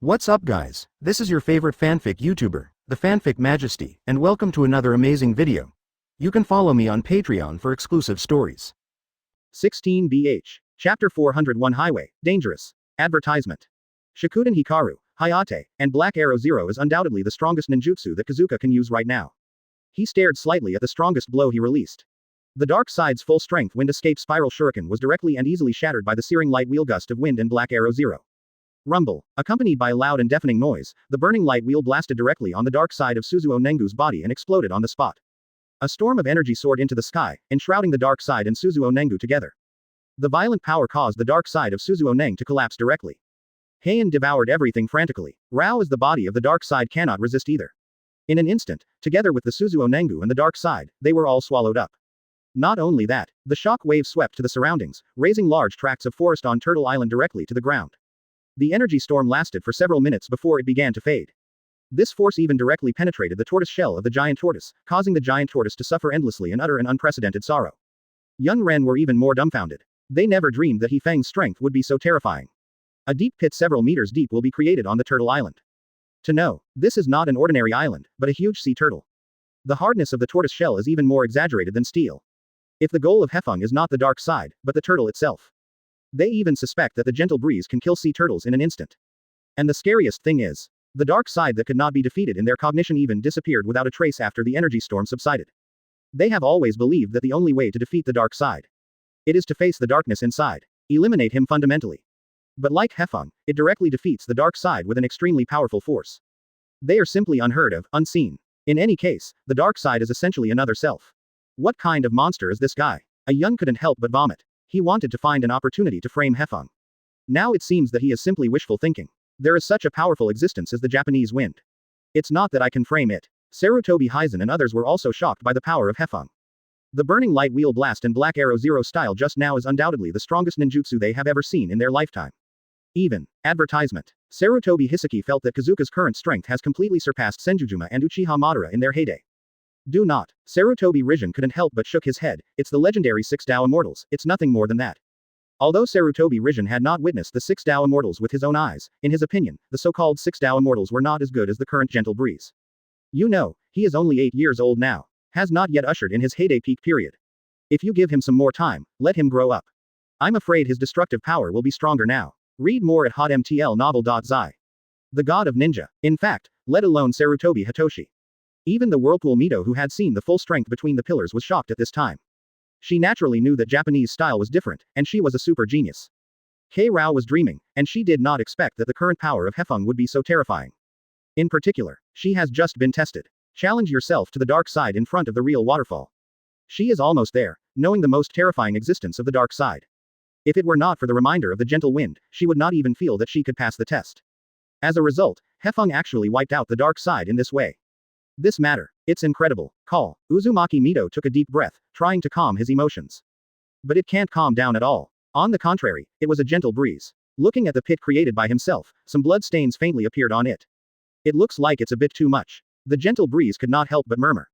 What's up guys, this is your favorite fanfic YouTuber, the Fanfic Majesty, and welcome to another amazing video. You can follow me on Patreon for exclusive stories. 16BH. Chapter 401 Highway, Dangerous. Advertisement. Shikuden Hikaru, Hayate, and Black Arrow Zero is undoubtedly the strongest ninjutsu that Kazuka can use right now. He stared slightly at the strongest blow he released. The dark side's full-strength wind escape spiral shuriken was directly and easily shattered by the searing light wheel gust of wind in Black Arrow Zero. Rumble, accompanied by a loud and deafening noise, the burning light wheel blasted directly on the dark side of Suzuo Nengu's body and exploded on the spot. A storm of energy soared into the sky, enshrouding the dark side and Suzuo Nengu together. The violent power caused the dark side of Suzuo Neng to collapse directly. Heian devoured everything frantically. Rao as the body of the dark side cannot resist either. In an instant, together with the Suzuo Nengu and the dark side, they were all swallowed up. Not only that, the shock wave swept to the surroundings, raising large tracts of forest on Turtle Island directly to the ground. The energy storm lasted for several minutes before it began to fade. This force even directly penetrated the tortoise shell of the giant tortoise, causing the giant tortoise to suffer endlessly and utter an unprecedented sorrow. Young Ren were even more dumbfounded. They never dreamed that Hefeng's strength would be so terrifying. A deep pit several meters deep will be created on the Turtle Island. To know, this is not an ordinary island, but a huge sea turtle. The hardness of the tortoise shell is even more exaggerated than steel. If the goal of Hefeng is not the dark side, but the turtle itself. They even suspect that the gentle breeze can kill sea turtles in an instant. And the scariest thing is, the dark side that could not be defeated in their cognition even disappeared without a trace after the energy storm subsided. They have always believed that the only way to defeat the dark side. It is to face the darkness inside. Eliminate him fundamentally. But like Hefeng, it directly defeats the dark side with an extremely powerful force. They are simply unheard of, unseen. In any case, the dark side is essentially another self. What kind of monster is this guy? A young couldn't help but vomit. He wanted to find an opportunity to frame Hefeng. Now it seems that he is simply wishful thinking. There is such a powerful existence as the Japanese wind. It's not that I can frame it. Sarutobi Hizen and others were also shocked by the power of Hefeng. The burning light wheel blast and Black Arrow Zero style just now is undoubtedly the strongest ninjutsu they have ever seen in their lifetime. Even. Advertisement. Sarutobi Hiseki felt that Kazuka's current strength has completely surpassed Senjujuma and Uchiha Madara in their heyday. Do not. Sarutobi Hizen couldn't help but shook his head. It's the legendary Six Tao Immortals, it's nothing more than that. Although Sarutobi Hizen had not witnessed the Six Tao Immortals with his own eyes, in his opinion, the so-called Six Tao Immortals were not as good as the current Gentle Breeze. You know, he is only 8 years old now. Has not yet ushered in his heyday peak period. If you give him some more time, let him grow up. I'm afraid his destructive power will be stronger now. Read more at hotmtlnovel.zi. The god of ninja. In fact, let alone Sarutobi Hitoshi. Even the Whirlpool Mito who had seen the full strength between the pillars was shocked at this time. She naturally knew that Japanese style was different, and she was a super genius. Kei Rao was dreaming, and she did not expect that the current power of Hefeng would be so terrifying. In particular, she has just been tested. Challenge yourself to the dark side in front of the real waterfall. She is almost there, knowing the most terrifying existence of the dark side. If it were not for the reminder of the gentle wind, she would not even feel that she could pass the test. As a result, Hefeng actually wiped out the dark side in this way. This matter. It's incredible. Call. Uzumaki Mito took a deep breath, trying to calm his emotions. But it can't calm down at all. On the contrary, it was a gentle breeze. Looking at the pit created by himself, some blood stains faintly appeared on it. It looks like it's a bit too much. The gentle breeze could not help but murmur.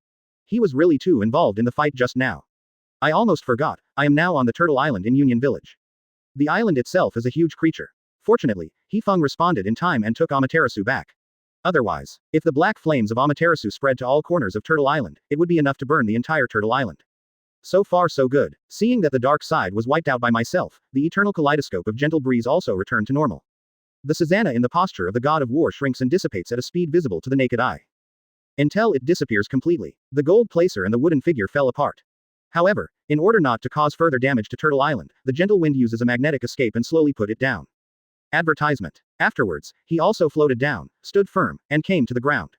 He was really too involved in the fight just now. I almost forgot, I am now on the Turtle Island in Union Village. The island itself is a huge creature. Fortunately, Hefeng responded in time and took Amaterasu back. Otherwise, if the black flames of Amaterasu spread to all corners of Turtle Island, it would be enough to burn the entire Turtle Island. So far so good. Seeing that the dark side was wiped out by myself, the eternal kaleidoscope of gentle breeze also returned to normal. The Susanna in the posture of the god of war shrinks and dissipates at a speed visible to the naked eye. Until it disappears completely. The gold placer and the wooden figure fell apart. However, in order not to cause further damage to Turtle Island, the gentle wind uses a magnetic escape and slowly put it down. Advertisement. Afterwards, he also floated down, stood firm, and came to the ground.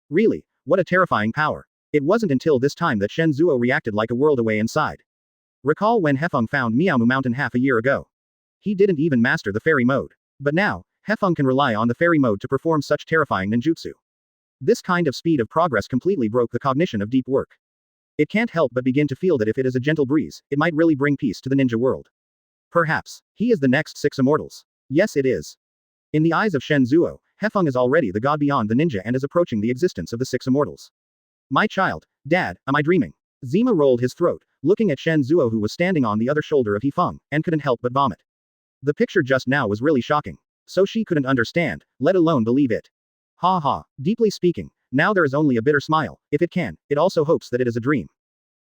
Really, what a terrifying power. It wasn't until this time that Shen Zuo reacted like a world away inside. Recall when Hefeng found Miaomu Mountain half a year ago. He didn't even master the fairy mode. But now, Hefeng can rely on the fairy mode to perform such terrifying ninjutsu. This kind of speed of progress completely broke the cognition of deep work. It can't help but begin to feel that if it is a gentle breeze, it might really bring peace to the ninja world. Perhaps, he is the next Six Immortals. Yes it is. In the eyes of Shen Zuo, Hefeng is already the god beyond the ninja and is approaching the existence of the Six Immortals. My child, Dad, am I dreaming? Zima rolled his throat, looking at Shen Zuo who was standing on the other shoulder of Hefeng, and couldn't help but vomit. The picture just now was really shocking. So she couldn't understand, let alone believe it. Ha ha, deeply speaking, now there is only a bitter smile, if it can, it also hopes that it is a dream.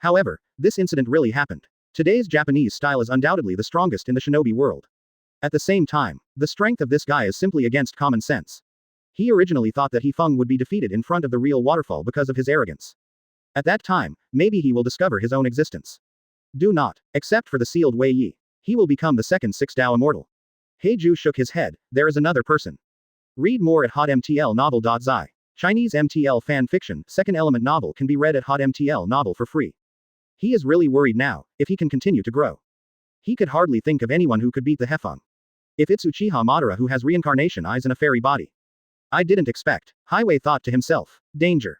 However, this incident really happened. Today's Japanese style is undoubtedly the strongest in the shinobi world. At the same time, the strength of this guy is simply against common sense. He originally thought that Hefeng would be defeated in front of the real waterfall because of his arrogance. At that time, maybe he will discover his own existence. Do not, except for the sealed Wei Yi. He will become the second Six Dao immortal. Heiju shook his head, there is another person. Read more at hotmtlnovel.zi. Chinese MTL fan fiction, second element novel can be read at hotmtl novel for free. He is really worried now, if he can continue to grow. He could hardly think of anyone who could beat the Hefeng. If it's Uchiha Madara who has reincarnation eyes and a fairy body. I didn't expect, Highway thought to himself, danger.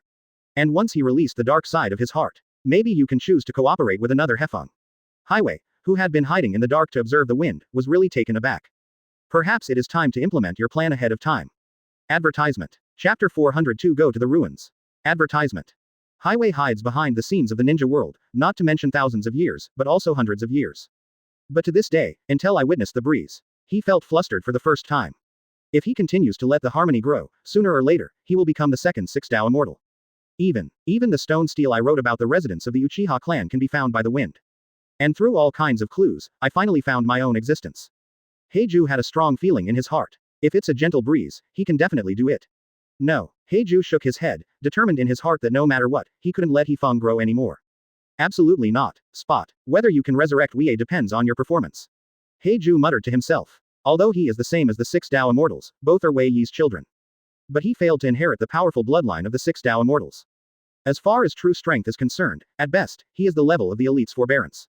And once he released the dark side of his heart, maybe you can choose to cooperate with another Hefeng. Highway, who had been hiding in the dark to observe the wind, was really taken aback. Perhaps it is time to implement your plan ahead of time. Advertisement. Chapter 402 Go to the Ruins. Advertisement. Highway hides behind the scenes of the ninja world, not to mention thousands of years, but also hundreds of years. But to this day, until I witnessed the breeze, he felt flustered for the first time. If he continues to let the harmony grow, sooner or later, he will become the second Six Dao immortal. Even the stone steel I wrote about the residents of the Uchiha clan can be found by the wind. And through all kinds of clues, I finally found my own existence. Heiju had a strong feeling in his heart. If it's a gentle breeze, he can definitely do it. No, Heiju shook his head, determined in his heart that no matter what, he couldn't let Hefeng grow anymore. Absolutely not, Spot. Whether you can resurrect Wei depends on your performance. Heiju muttered to himself. Although he is the same as the Six Dao immortals, both are Wei Yi's children. But he failed to inherit the powerful bloodline of the Six Dao immortals. As far as true strength is concerned, at best, he is the level of the elite's forbearance.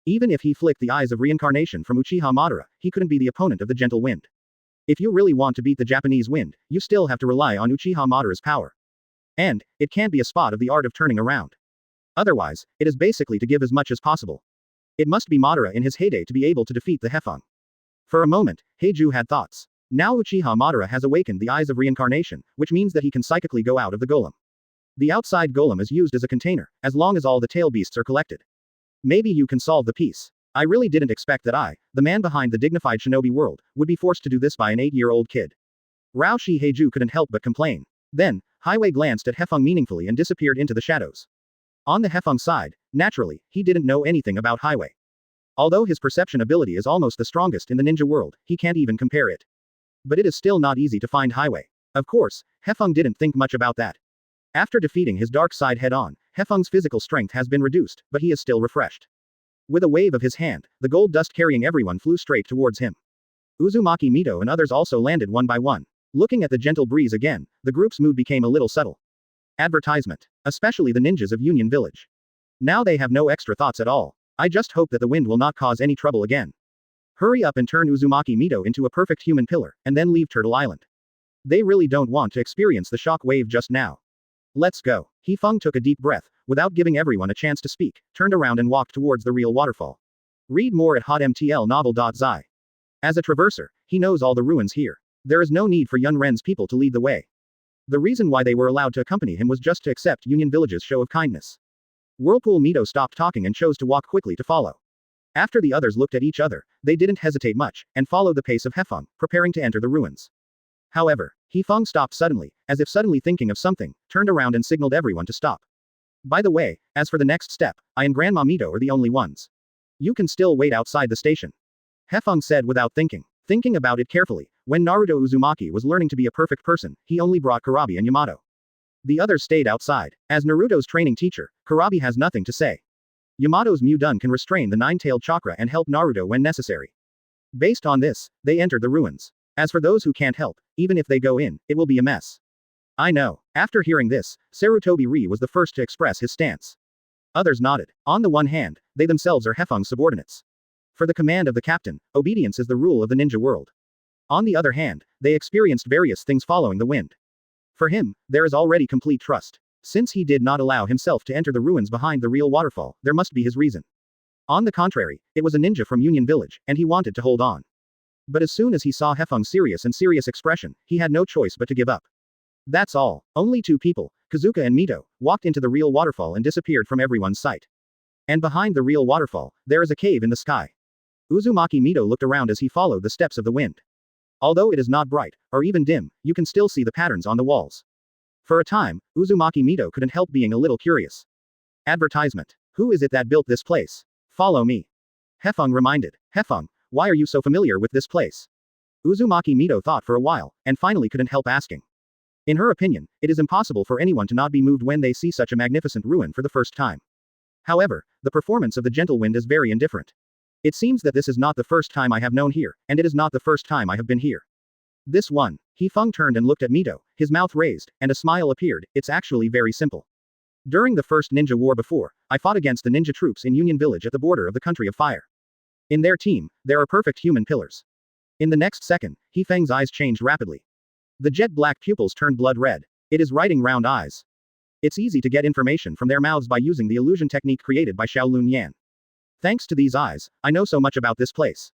Even if he flicked the eyes of reincarnation from Uchiha Madara, he couldn't be the opponent of the gentle wind. If you really want to beat the Japanese wind, you still have to rely on Uchiha Madara's power. And, it can't be a spot of the art of turning around. Otherwise, it is basically to give as much as possible. It must be Madara in his heyday to be able to defeat the Hefeng. For a moment, Heiju had thoughts. Now Uchiha Madara has awakened the eyes of reincarnation, which means that he can psychically go out of the golem. The outside golem is used as a container, as long as all the tail beasts are collected. Maybe you can solve the piece. I really didn't expect that I, the man behind the dignified shinobi world, would be forced to do this by an 8-year-old kid. Raoshi Heiju couldn't help but complain. Then, Highway glanced at Hefeng meaningfully and disappeared into the shadows. On the Hefeng side, naturally, he didn't know anything about Highway. Although his perception ability is almost the strongest in the ninja world, he can't even compare it. But it is still not easy to find Highway. Of course, Hefeng didn't think much about that. After defeating his dark side head-on, Hefeng's physical strength has been reduced, but he is still refreshed. With a wave of his hand, the gold dust carrying everyone flew straight towards him. Uzumaki Mito and others also landed one by one. Looking at the gentle breeze again, the group's mood became a little subtle. Advertisement. Especially the ninjas of Union Village. Now they have no extra thoughts at all. I just hope that the wind will not cause any trouble again. Hurry up and turn Uzumaki Mito into a perfect human pillar, and then leave Turtle Island. They really don't want to experience the shock wave just now. Let's go. Hefeng took a deep breath, without giving everyone a chance to speak, turned around and walked towards the real waterfall. Read more at hotmtlnovel.zi. As a traverser, he knows all the ruins here. There is no need for Yun Ren's people to lead the way. The reason why they were allowed to accompany him was just to accept Union Village's show of kindness. Whirlpool Mito stopped talking and chose to walk quickly to follow. After the others looked at each other, they didn't hesitate much, and followed the pace of Hefeng, preparing to enter the ruins. However, Hefeng stopped suddenly, as if suddenly thinking of something, turned around and signaled everyone to stop. By the way, as for the next step, I and Grandma Mito are the only ones. You can still wait outside the station. Hefeng said without thinking. Thinking about it carefully, when Naruto Uzumaki was learning to be a perfect person, he only brought Kurabi and Yamato. The others stayed outside. As Naruto's training teacher, Kurabi has nothing to say. Yamato's Mudun can restrain the nine-tailed chakra and help Naruto when necessary. Based on this, they entered the ruins. As for those who can't help, even if they go in, it will be a mess. I know. After hearing this, Sarutobi was the first to express his stance. Others nodded. On the one hand, they themselves are Hefeng's subordinates. For the command of the captain, obedience is the rule of the ninja world. On the other hand, they experienced various things following the wind. For him, there is already complete trust. Since he did not allow himself to enter the ruins behind the real waterfall, there must be his reason. On the contrary, it was a ninja from Union Village, and he wanted to hold on. But as soon as he saw Hefeng's serious expression, he had no choice but to give up. That's all. Only two people, Kazuka and Mito, walked into the real waterfall and disappeared from everyone's sight. And behind the real waterfall, there is a cave in the sky. Uzumaki Mito looked around as he followed the steps of the wind. Although it is not bright, or even dim, you can still see the patterns on the walls. For a time, Uzumaki Mito couldn't help being a little curious. Advertisement. Who is it that built this place? Follow me. Hefeng reminded. Hefeng, why are you so familiar with this place? Uzumaki Mito thought for a while, and finally couldn't help asking. In her opinion, it is impossible for anyone to not be moved when they see such a magnificent ruin for the first time. However, the performance of the gentle wind is very indifferent. It seems that this is not the first time I have known here, and it is not the first time I have been here. This one. Hefeng turned and looked at Mito, his mouth raised, and a smile appeared. It's actually very simple. During the first ninja war before, I fought against the ninja troops in Union Village at the border of the Country of Fire. In their team, there are perfect human pillars. In the next second, Hefeng's eyes changed rapidly. The jet-black pupils turned blood red. It is writing round eyes. It's easy to get information from their mouths by using the illusion technique created by Shaolun Yan. Thanks to these eyes, I know so much about this place.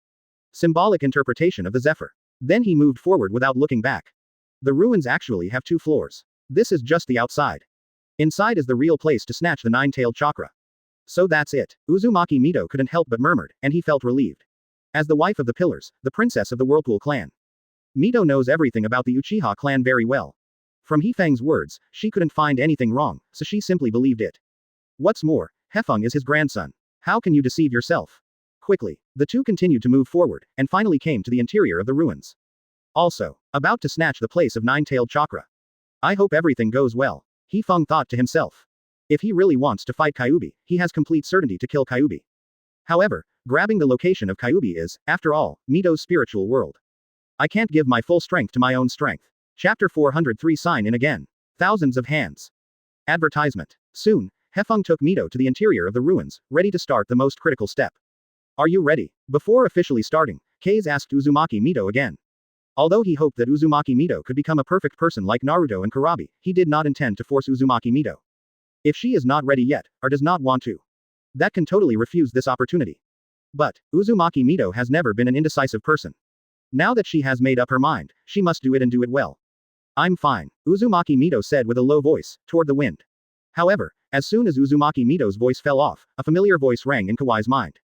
Symbolic interpretation of the Zephyr. Then he moved forward without looking back. The ruins actually have 2 floors. This is just the outside. Inside is the real place to snatch the 9-tailed chakra. So that's it. Uzumaki Mito couldn't help but murmured, and he felt relieved. As the wife of the pillars, the princess of the Whirlpool clan, Mito knows everything about the Uchiha clan very well. From Hefeng's words, she couldn't find anything wrong, so she simply believed it. What's more, Hefeng is his grandson. How can you deceive yourself? Quickly, the two continued to move forward, and finally came to the interior of the ruins. Also, about to snatch the place of 9-tailed chakra. I hope everything goes well. Hefeng thought to himself. If he really wants to fight Kyuubi, he has complete certainty to kill Kyuubi. However, grabbing the location of Kyuubi is, after all, Mito's spiritual world. I can't give my full strength to my own strength. Chapter 403 Sign in again. Thousands of hands. Advertisement. Soon, Hefeng took Mito to the interior of the ruins, ready to start the most critical step. Are you ready? Before officially starting, Kase asked Uzumaki Mito again. Although he hoped that Uzumaki Mito could become a perfect person like Naruto and Kurabi, he did not intend to force Uzumaki Mito. If she is not ready yet, or does not want to, that can totally refuse this opportunity. But, Uzumaki Mito has never been an indecisive person. Now that she has made up her mind, she must do it and do it well. I'm fine, Uzumaki Mito said with a low voice, toward the wind. However, as soon as Uzumaki Mito's voice fell off, a familiar voice rang in Kawai's mind.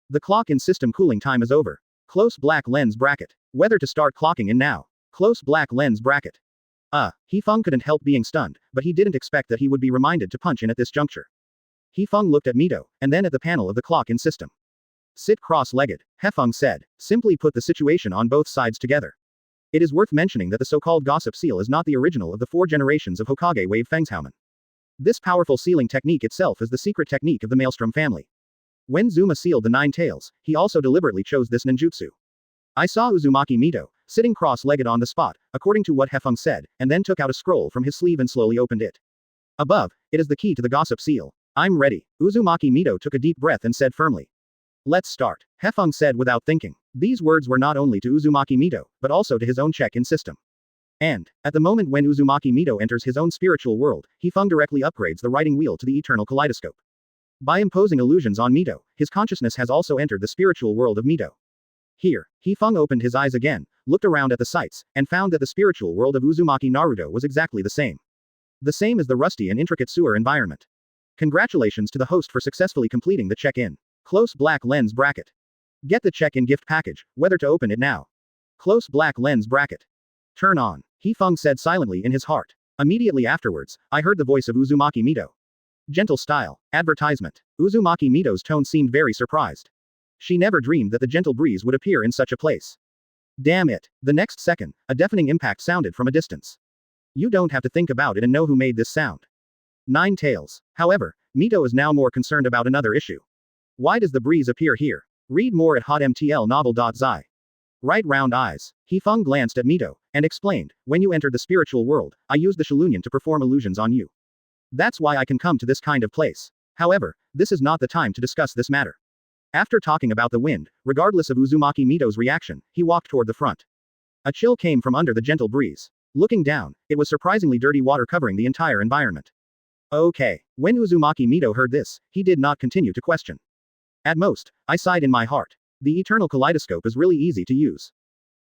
The clock in system cooling time is over. Close black lens bracket. Whether to start clocking in now. Close black lens bracket. Hefeng couldn't help being stunned, but he didn't expect that he would be reminded to punch in at this juncture. Hefeng looked at Mito, and then at the panel of the clock in system. Sit cross-legged, Hefeng said. Simply put the situation on both sides together. It is worth mentioning that the so-called gossip seal is not the original of the 4 generations of Hokage wave Fengshaumen. This powerful sealing technique itself is the secret technique of the Maelstrom family. When Zuma sealed the 9 tails, he also deliberately chose this ninjutsu. I saw Uzumaki Mito, sitting cross-legged on the spot, according to what Hefeng said, and then took out a scroll from his sleeve and slowly opened it. Above, it is the key to the gossip seal. I'm ready. Uzumaki Mito took a deep breath and said firmly. Let's start, Hefeng said without thinking. These words were not only to Uzumaki Mito, but also to his own check-in system. And, at the moment when Uzumaki Mito enters his own spiritual world, Hefeng directly upgrades the writing wheel to the eternal kaleidoscope. By imposing illusions on Mito, his consciousness has also entered the spiritual world of Mito. Here, Hefeng opened his eyes again, looked around at the sights, and found that the spiritual world of Uzumaki Naruto was exactly the same. The same as the rusty and intricate sewer environment. Congratulations to the host for successfully completing the check-in. Close black lens bracket. Get the check-in gift package, whether to open it now. Close black lens bracket. Turn on, Hefeng said silently in his heart. Immediately afterwards, I heard the voice of Uzumaki Mito. Gentle style. Advertisement. Uzumaki Mito's tone seemed very surprised. She never dreamed that the gentle breeze would appear in such a place. Damn it. The next second, a deafening impact sounded from a distance. You don't have to think about it and know who made this sound. 9 tails. However, Mito is now more concerned about another issue. Why does the breeze appear here? Read more at hotmtlnovel.zi. Right round eyes. Hefeng glanced at Mito, and explained, when you entered the spiritual world, I used the Shalunian to perform illusions on you. That's why I can come to this kind of place. However, this is not the time to discuss this matter. After talking about the wind, regardless of Uzumaki Mito's reaction, he walked toward the front. A chill came from under the gentle breeze. Looking down, it was surprisingly dirty water covering the entire environment. Okay. When Uzumaki Mito heard this, he did not continue to question. At most, I sighed in my heart. The eternal kaleidoscope is really easy to use.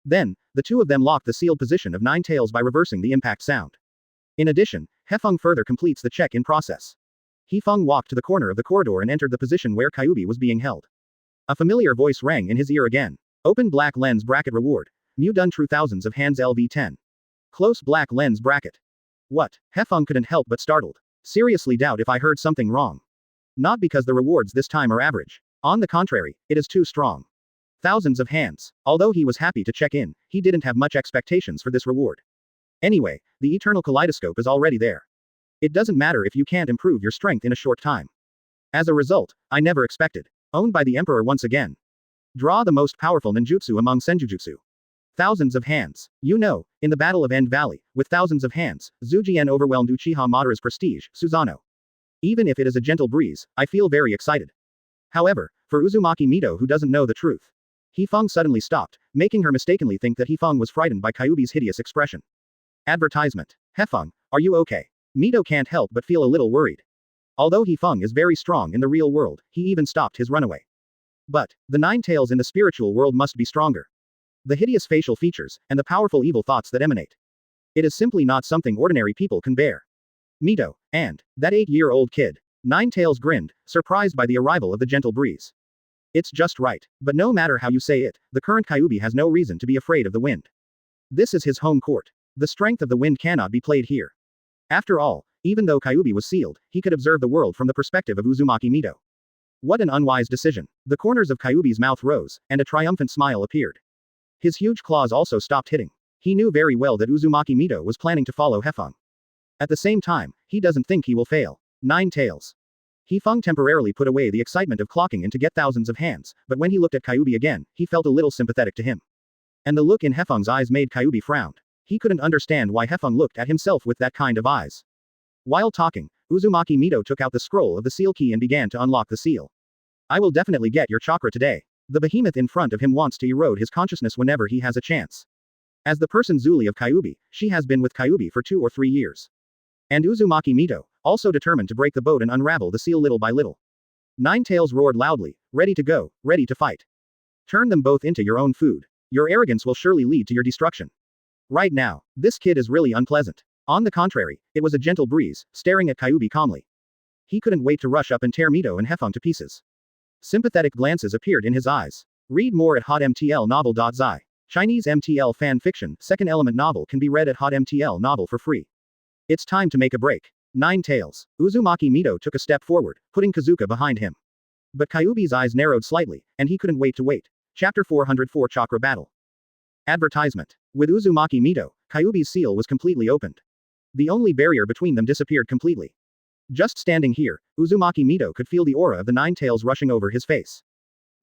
Then, the two of them locked the sealed position of 9 tails by reversing the impact sound. In addition, Hefeng further completes the check-in process. Hefeng walked to the corner of the corridor and entered the position where Kyuubi was being held. A familiar voice rang in his ear again. Open black lens bracket reward. Mu done true thousands of hands LV10. Close black lens bracket. What? Hefeng couldn't help but startled. Seriously doubt if I heard something wrong. Not because the rewards this time are average. On the contrary, it is too strong. Thousands of hands. Although he was happy to check in, he didn't have much expectations for this reward. Anyway, the eternal kaleidoscope is already there. It doesn't matter if you can't improve your strength in a short time. As a result, I never expected. Owned by the Emperor once again. Draw the most powerful ninjutsu among senjutsu. Thousands of hands. You know, in the Battle of End Valley, with thousands of hands, Zujien overwhelmed Uchiha Madara's prestige, Susanoo. Even if it is a gentle breeze, I feel very excited. However, for Uzumaki Mito who doesn't know the truth. Hefeng suddenly stopped, making her mistakenly think that Hefeng was frightened by Kyuubi's hideous expression. Advertisement. Hefeng, are you okay? Mito can't help but feel a little worried. Although Hefeng is very strong in the real world, he even stopped his runaway. But, the nine tails in the spiritual world must be stronger. The hideous facial features, and the powerful evil thoughts that emanate. It is simply not something ordinary people can bear. Mito, and, that 8-year-old kid. Nine Tails grinned, surprised by the arrival of the gentle breeze. It's just right, but no matter how you say it, the current Kyuubi has no reason to be afraid of the wind. This is his home court. The strength of the wind cannot be played here. After all, even though Kyuubi was sealed, he could observe the world from the perspective of Uzumaki Mito. What an unwise decision. The corners of Kyuubi's mouth rose, and a triumphant smile appeared. His huge claws also stopped hitting. He knew very well that Uzumaki Mito was planning to follow Hefeng. At the same time, he doesn't think he will fail. Nine Tails. Hefeng temporarily put away the excitement of clocking in to get thousands of hands, but when he looked at Kyuubi again, he felt a little sympathetic to him. And the look in Hefeng's eyes made Kyuubi frown. He couldn't understand why Hefeng looked at himself with that kind of eyes. While talking, Uzumaki Mito took out the scroll of the seal key and began to unlock the seal. I will definitely get your chakra today. The behemoth in front of him wants to erode his consciousness whenever he has a chance. As the person Zuli of Kyuubi, she has been with Kyuubi for 2 or 3 years. And Uzumaki Mito, also determined to break the boat and unravel the seal little by little. Nine Tails roared loudly, ready to go, ready to fight. Turn them both into your own food. Your arrogance will surely lead to your destruction. Right now, this kid is really unpleasant. On the contrary, it was a gentle breeze, staring at Kyuubi calmly. He couldn't wait to rush up and tear Mito and Hefeng to pieces. Sympathetic glances appeared in his eyes. Read more at hotmtlnovel.zi. Chinese MTL fan fiction, second element novel can be read at hotmtl novel for free. It's time to make a break. Nine Tails. Uzumaki Mito took a step forward, putting Kazuka behind him. But Kyuubi's eyes narrowed slightly, and he couldn't wait to wait. Chapter 404 Chakra Battle. Advertisement. With Uzumaki Mito, Kyuubi's seal was completely opened. The only barrier between them disappeared completely. Just standing here, Uzumaki Mito could feel the aura of the Nine Tails rushing over his face.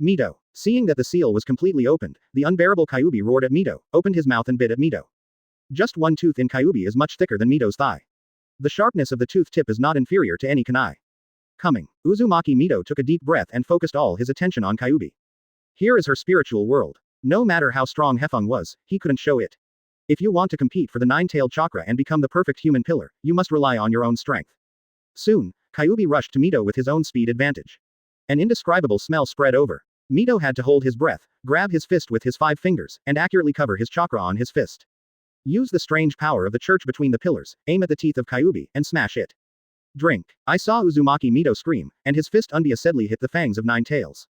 Mito. Seeing that the seal was completely opened, the unbearable Kyuubi roared at Mito, opened his mouth and bit at Mito. Just one tooth in Kyuubi is much thicker than Mito's thigh. The sharpness of the tooth tip is not inferior to any kunai. Coming. Uzumaki Mito took a deep breath and focused all his attention on Kyuubi. Here is her spiritual world. No matter how strong Hefeng was, he couldn't show it. If you want to compete for the nine-tailed chakra and become the perfect human pillar, you must rely on your own strength. Soon, Kyuubi rushed to Mito with his own speed advantage. An indescribable smell spread over. Mito had to hold his breath, grab his fist with his 5 fingers, and accurately cover his chakra on his fist. Use the strange power of the church between the pillars, aim at the teeth of Kyuubi, and smash it. Drink. I saw Uzumaki Mito scream, and his fist undecidedly hit the fangs of Nine Tails.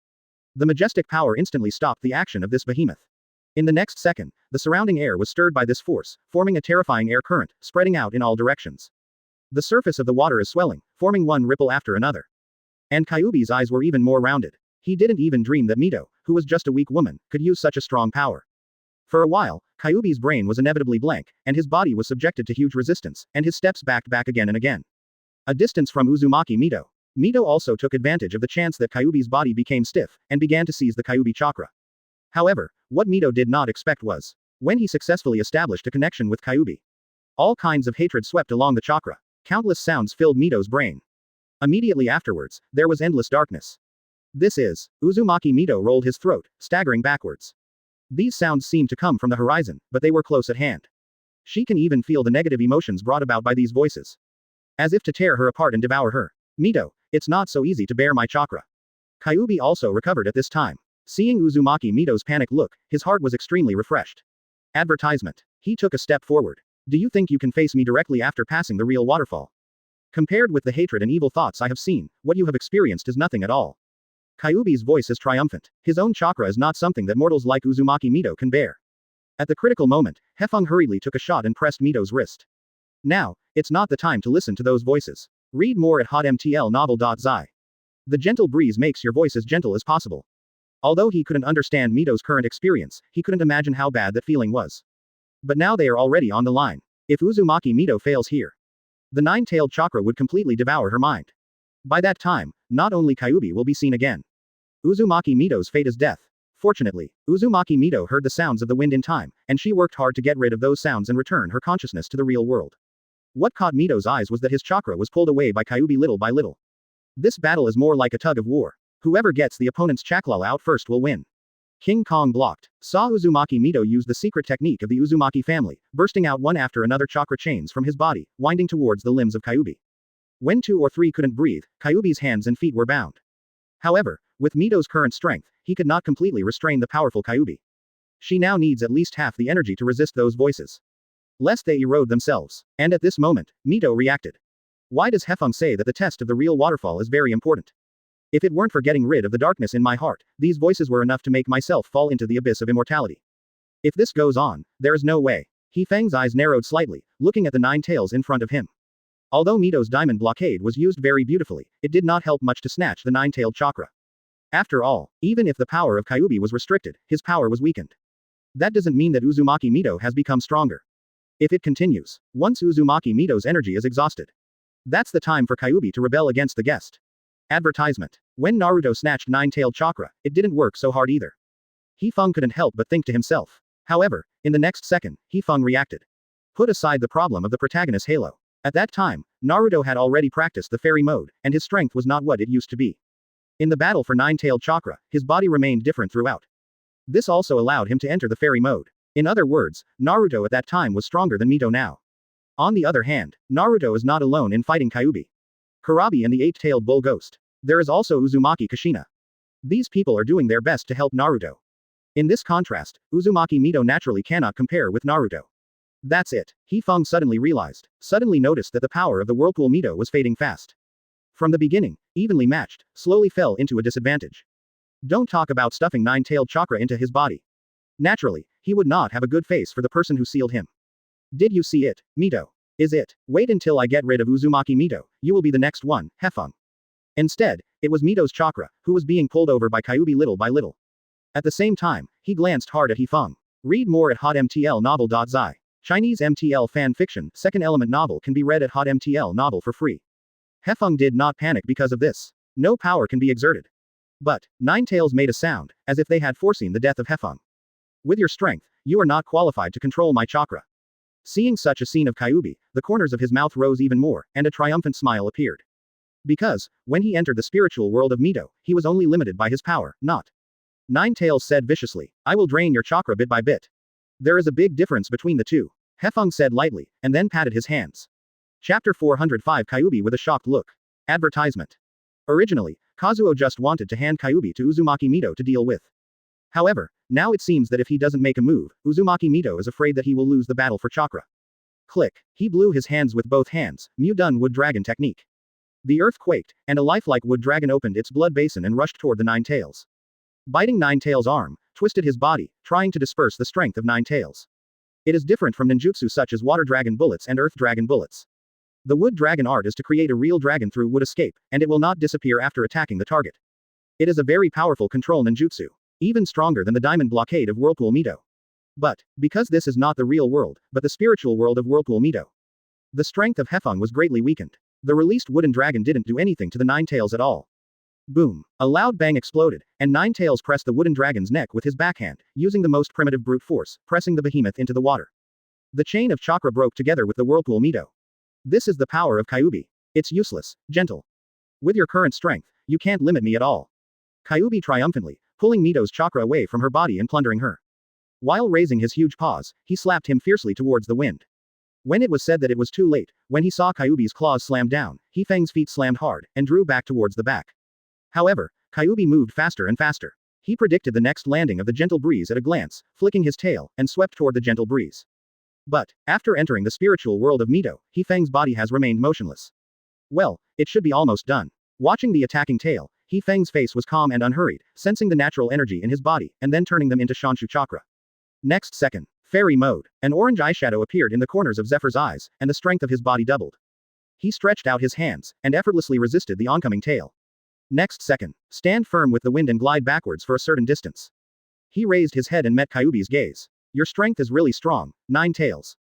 The majestic power instantly stopped the action of this behemoth. In the next second, the surrounding air was stirred by this force, forming a terrifying air current, spreading out in all directions. The surface of the water is swelling, forming one ripple after another. And Kyuubi's eyes were even more rounded. He didn't even dream that Mito, who was just a weak woman, could use such a strong power. For a while, Kyuubi's brain was inevitably blank, and his body was subjected to huge resistance, and his steps backed back again and again. A distance from Uzumaki Mito. Mito also took advantage of the chance that Kyuubi's body became stiff, and began to seize the Kyuubi chakra. However, what Mito did not expect was, when he successfully established a connection with Kyuubi, all kinds of hatred swept along the chakra. Countless sounds filled Mito's brain. Immediately afterwards, there was endless darkness. This is, Uzumaki Mito rolled his throat, staggering backwards. These sounds seemed to come from the horizon, but they were close at hand. She can even feel the negative emotions brought about by these voices. As if to tear her apart and devour her. Mito, it's not so easy to bear my chakra. Kyuubi also recovered at this time. Seeing Uzumaki Mito's panicked look, his heart was extremely refreshed. Advertisement. He took a step forward. Do you think you can face me directly after passing the real waterfall? Compared with the hatred and evil thoughts I have seen, what you have experienced is nothing at all. Kyuubi's voice is triumphant. His own chakra is not something that mortals like Uzumaki Mito can bear. At the critical moment, Hefeng hurriedly took a shot and pressed Mito's wrist. Now, it's not the time to listen to those voices. Read more at hotmtlnovel.zi. The gentle breeze makes your voice as gentle as possible. Although he couldn't understand Mito's current experience, he couldn't imagine how bad that feeling was. But now they are already on the line. If Uzumaki Mito fails here, the nine-tailed chakra would completely devour her mind. By that time, not only Kyuubi will be seen again. Uzumaki Mito's fate is death. Fortunately, Uzumaki Mito heard the sounds of the wind in time, and she worked hard to get rid of those sounds and return her consciousness to the real world. What caught Mito's eyes was that his chakra was pulled away by Kyuubi little by little. This battle is more like a tug of war. Whoever gets the opponent's chakra out first will win. King Kong blocked. Saw Uzumaki Mito use the secret technique of the Uzumaki family, bursting out one after another chakra chains from his body, winding towards the limbs of Kyuubi. When 2 or 3 couldn't breathe, Kyuubi's hands and feet were bound. However, with Mito's current strength, he could not completely restrain the powerful Kyuubi. She now needs at least half the energy to resist those voices, lest they erode themselves. And at this moment, Mito reacted. Why does Hefeng say that the test of the real waterfall is very important? If it weren't for getting rid of the darkness in my heart, these voices were enough to make myself fall into the abyss of immortality. If this goes on, there is no way. Hefeng's eyes narrowed slightly, looking at the 9 tails in front of him. Although Mito's diamond blockade was used very beautifully, it did not help much to snatch the 9-tailed chakra. After all, even if the power of Kyuubi was restricted, his power was weakened. That doesn't mean that Uzumaki Mito has become stronger. If it continues, once Uzumaki Mito's energy is exhausted, that's the time for Kyuubi to rebel against the guest. Advertisement. When Naruto snatched 9-tailed chakra, it didn't work so hard either. Hefeng couldn't help but think to himself. However, in the next second, Hefeng reacted. Put aside the problem of the protagonist's halo. At that time, Naruto had already practiced the fairy mode, and his strength was not what it used to be. In the battle for 9-tailed chakra, his body remained different throughout. This also allowed him to enter the fairy mode. In other words, Naruto at that time was stronger than Mito now. On the other hand, Naruto is not alone in fighting Kyuubi, Kurabi and the 8-tailed bull ghost. There is also Uzumaki Kushina. These people are doing their best to help Naruto. In this contrast, Uzumaki Mito naturally cannot compare with Naruto. That's it. Hefeng suddenly noticed that the power of the Whirlpool Mito was fading fast. From the beginning, evenly matched, slowly fell into a disadvantage. Don't talk about stuffing 9-tailed chakra into his body. Naturally, he would not have a good face for the person who sealed him. Did you see it, Mito? Is it? Wait until I get rid of Uzumaki Mito, you will be the next one, Hefeng. Instead, it was Mito's chakra, who was being pulled over by Kyuubi little by little. At the same time, he glanced hard at Hefeng. Read more at hotmtlnovel.zi. Chinese MTL fan fiction, second element novel can be read at hotmtl novel for free. Hefeng did not panic because of this. No power can be exerted. But, 9 tails made a sound, as if they had foreseen the death of Hefeng. With your strength, you are not qualified to control my chakra. Seeing such a scene of Kyuubi, the corners of his mouth rose even more, and a triumphant smile appeared. Because, when he entered the spiritual world of Mito, he was only limited by his power, not. 9 tails said viciously, I will drain your chakra bit by bit. There is a big difference between the two. Hefeng said lightly, and then patted his hands. Chapter 405 Kyuubi with a shocked look. Advertisement. Originally, Kazuo just wanted to hand Kyuubi to Uzumaki Mito to deal with. However, now it seems that if he doesn't make a move, Uzumaki Mito is afraid that he will lose the battle for chakra. Click. He blew his hands with both hands, Mu-Dun Wood Dragon technique. The earth quaked, and a lifelike wood dragon opened its blood basin and rushed toward the 9 tails. Biting 9 tails' arm, twisted his body, trying to disperse the strength of 9 tails. It is different from ninjutsu such as water dragon bullets and earth dragon bullets. The wood dragon art is to create a real dragon through wood escape, and it will not disappear after attacking the target. It is a very powerful control ninjutsu, even stronger than the diamond blockade of Whirlpool Mito. But, because this is not the real world, but the spiritual world of Whirlpool Mito, the strength of Hefeng was greatly weakened. The released wooden dragon didn't do anything to the 9 tails at all. Boom. A loud bang exploded, and 9 tails pressed the wooden dragon's neck with his backhand, using the most primitive brute force, pressing the behemoth into the water. The chain of chakra broke together with the Whirlpool Mito. This is the power of Kyuubi. It's useless, gentle. With your current strength, you can't limit me at all. Kyuubi triumphantly, pulling Mito's chakra away from her body and plundering her. While raising his huge paws, he slapped him fiercely towards the wind. When it was said that it was too late, when he saw Kyuubi's claws slam down, Hefeng's feet slammed hard, and drew back towards the back. However, Kyuubi moved faster and faster. He predicted the next landing of the gentle breeze at a glance, flicking his tail, and swept toward the gentle breeze. But, after entering the spiritual world of Mito, Hefeng's body has remained motionless. Well, it should be almost done. Watching the attacking tail, Hefeng's face was calm and unhurried, sensing the natural energy in his body, and then turning them into Shanshu chakra. Next second, Fairy mode. An orange eyeshadow appeared in the corners of Zephyr's eyes, and the strength of his body doubled. He stretched out his hands, and effortlessly resisted the oncoming tail. Next second, stand firm with the wind and glide backwards for a certain distance. He raised his head and met Kyuubi's gaze. Your strength is really strong, 9 tails.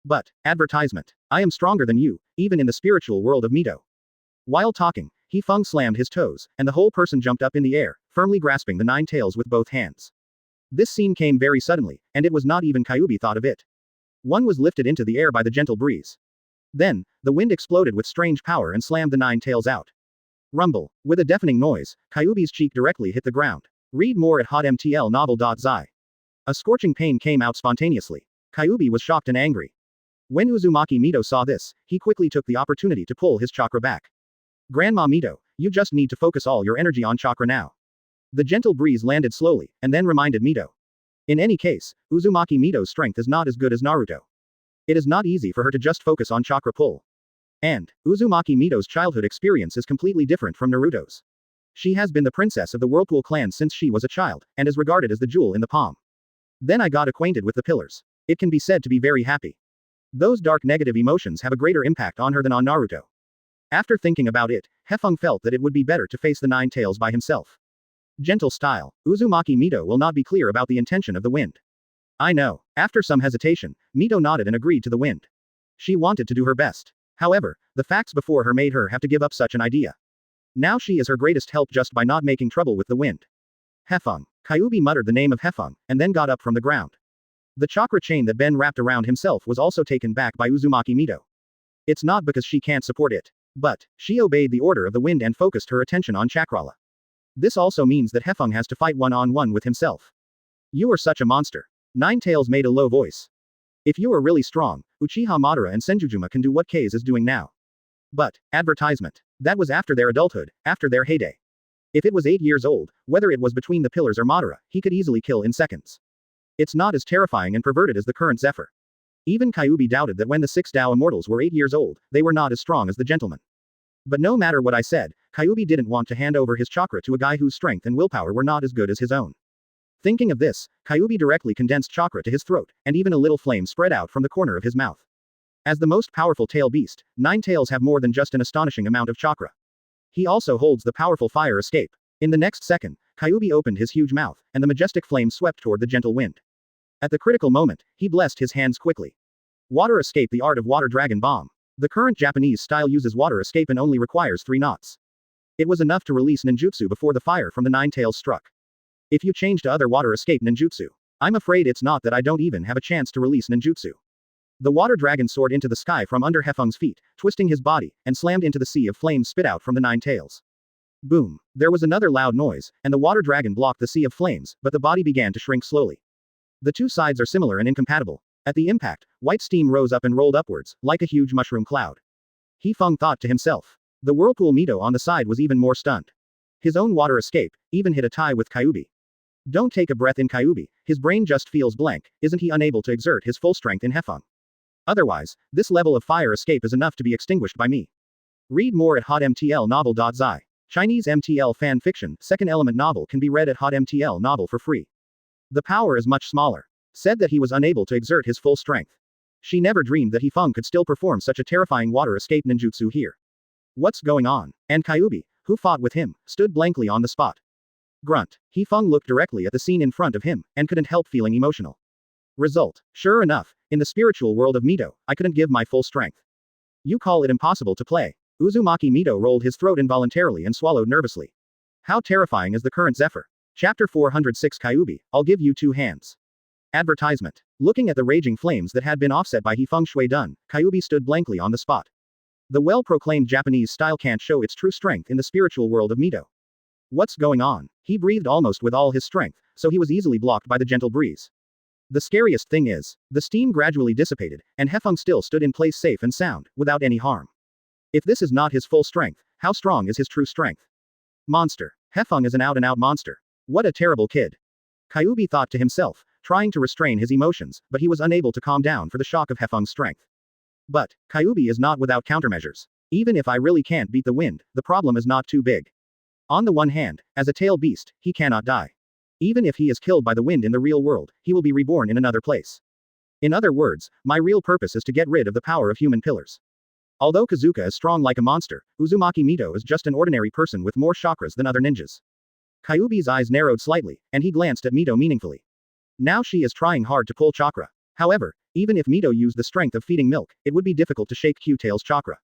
But, advertisement. I am stronger than you, even in the spiritual world of Mito. While talking, Hefeng slammed his toes, and the whole person jumped up in the air, firmly grasping the 9 tails with both hands. This scene came very suddenly, and it was not even Kyuubi thought of it. One was lifted into the air by the gentle breeze. Then, the wind exploded with strange power and slammed the 9 tails out. Rumble. With a deafening noise, Kyuubi's cheek directly hit the ground. Read more at hotmtlnovel.zi. A scorching pain came out spontaneously. Kyuubi was shocked and angry. When Uzumaki Mito saw this, he quickly took the opportunity to pull his chakra back. Grandma Mito, you just need to focus all your energy on chakra now. The gentle breeze landed slowly, and then reminded Mito. In any case, Uzumaki Mito's strength is not as good as Naruto. It is not easy for her to just focus on chakra pull. And, Uzumaki Mito's childhood experience is completely different from Naruto's. She has been the princess of the Whirlpool clan since she was a child, and is regarded as the jewel in the palm. Then I got acquainted with the pillars. It can be said to be very happy. Those dark negative emotions have a greater impact on her than on Naruto. After thinking about it, Hefeng felt that it would be better to face the 9 tails by himself. Gentle style. Uzumaki Mito will not be clear about the intention of the wind. I know. After some hesitation, Mito nodded and agreed to the wind. She wanted to do her best. However, the facts before her made her have to give up such an idea. Now she is her greatest help just by not making trouble with the wind. Hefeng. Kyuubi muttered the name of Hefeng, and then got up from the ground. The chakra chain that Ben wrapped around himself was also taken back by Uzumaki Mito. It's not because she can't support it. But, she obeyed the order of the wind and focused her attention on Chakrala. This also means that Hefeng has to fight one-on-one with himself. You are such a monster. 9 tails made a low voice. If you are really strong, Uchiha Madara and Senjujuma can do what Kase is doing now. But, advertisement. That was after their adulthood, after their heyday. If it was 8 years old, whether it was between the pillars or Madara, he could easily kill in seconds. It's not as terrifying and perverted as the current Zephyr. Even Kyuubi doubted that when the 6 Tao immortals were 8 years old, they were not as strong as the gentleman. But no matter what I said, Kyuubi didn't want to hand over his chakra to a guy whose strength and willpower were not as good as his own. Thinking of this, Kyuubi directly condensed chakra to his throat, and even a little flame spread out from the corner of his mouth. As the most powerful tail beast, 9 tails have more than just an astonishing amount of chakra. He also holds the powerful fire escape. In the next second, Kyuubi opened his huge mouth, and the majestic flame swept toward the gentle wind. At the critical moment, he blessed his hands quickly. Water escape. The art of water dragon bomb. The current Japanese style uses water escape and only requires 3 knots. It was enough to release ninjutsu before the fire from the 9 tails struck. If you change to other water escape ninjutsu, I'm afraid it's not that I don't even have a chance to release ninjutsu. The water dragon soared into the sky from under Hefeng's feet, twisting his body, and slammed into the sea of flames spit out from the 9 tails. Boom. There was another loud noise, and the water dragon blocked the sea of flames, but the body began to shrink slowly. The two sides are similar and incompatible. At the impact, white steam rose up and rolled upwards, like a huge mushroom cloud. Hefeng thought to himself. The Whirlpool Mito on the side was even more stunned. His own water escape even hit a tie with Kyuubi. Don't take a breath in Kyuubi, his brain just feels blank. Isn't he unable to exert his full strength in Hefeng? Otherwise, this level of fire escape is enough to be extinguished by me. Read more at hotmtlnovel.zi. Chinese MTL fan fiction, second element novel can be read at hotmtl novel for free. The power is much smaller. Said that he was unable to exert his full strength. She never dreamed that Hefeng could still perform such a terrifying water escape ninjutsu here. What's going on? And Kyuubi, who fought with him, stood blankly on the spot. Grunt. Hefeng looked directly at the scene in front of him, and couldn't help feeling emotional. Result. Sure enough, in the spiritual world of Mito, I couldn't give my full strength. You call it impossible to play. Uzumaki Mito rolled his throat involuntarily and swallowed nervously. How terrifying is the current Zephyr? Chapter 406 Kyuubi, I'll give you 2 hands. Advertisement. Looking at the raging flames that had been offset by Hefeng Shui Dun, Kyuubi stood blankly on the spot. The well-proclaimed Japanese style can't show its true strength in the spiritual world of Mito. What's going on? He breathed almost with all his strength, so he was easily blocked by the gentle breeze. The scariest thing is, the steam gradually dissipated, and Hefeng still stood in place safe and sound, without any harm. If this is not his full strength, how strong is his true strength? Monster. Hefeng is an out-and-out monster. What a terrible kid. Kyuubi thought to himself, trying to restrain his emotions, but he was unable to calm down for the shock of Hefeng's strength. But, Kyuubi is not without countermeasures. Even if I really can't beat the wind, the problem is not too big. On the one hand, as a tail beast, he cannot die. Even if he is killed by the wind in the real world, he will be reborn in another place. In other words, my real purpose is to get rid of the power of human pillars. Although Kazuka is strong like a monster, Uzumaki Mito is just an ordinary person with more chakras than other ninjas. Kyuubi's eyes narrowed slightly, and he glanced at Mito meaningfully. Now she is trying hard to pull chakra. However, even if Mito used the strength of feeding milk, it would be difficult to shake Q-Tail's chakra.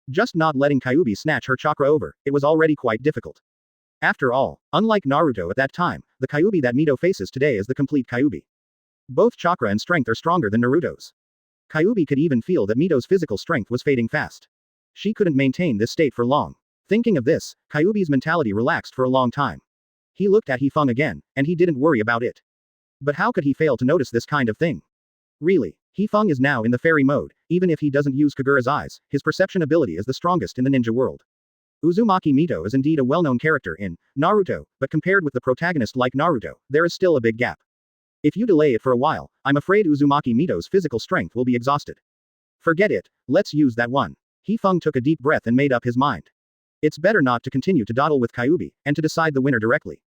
Just not letting Kyuubi snatch her chakra over, it was already quite difficult. After all, unlike Naruto at that time, the Kyuubi that Mito faces today is the complete Kyuubi. Both chakra and strength are stronger than Naruto's. Kyuubi could even feel that Mito's physical strength was fading fast. She couldn't maintain this state for long. Thinking of this, Kyuubi's mentality relaxed for a long time. He looked at Hefeng again, and he didn't worry about it. But how could he fail to notice this kind of thing? Really, Hefeng is now in the fairy mode, even if he doesn't use Kagura's eyes, his perception ability is the strongest in the ninja world. Uzumaki Mito is indeed a well-known character in Naruto, but compared with the protagonist like Naruto, there is still a big gap. If you delay it for a while, I'm afraid Uzumaki Mito's physical strength will be exhausted. Forget it, let's use that one. Hefeng took a deep breath and made up his mind. It's better not to continue to dawdle with Kyuubi, and to decide the winner directly.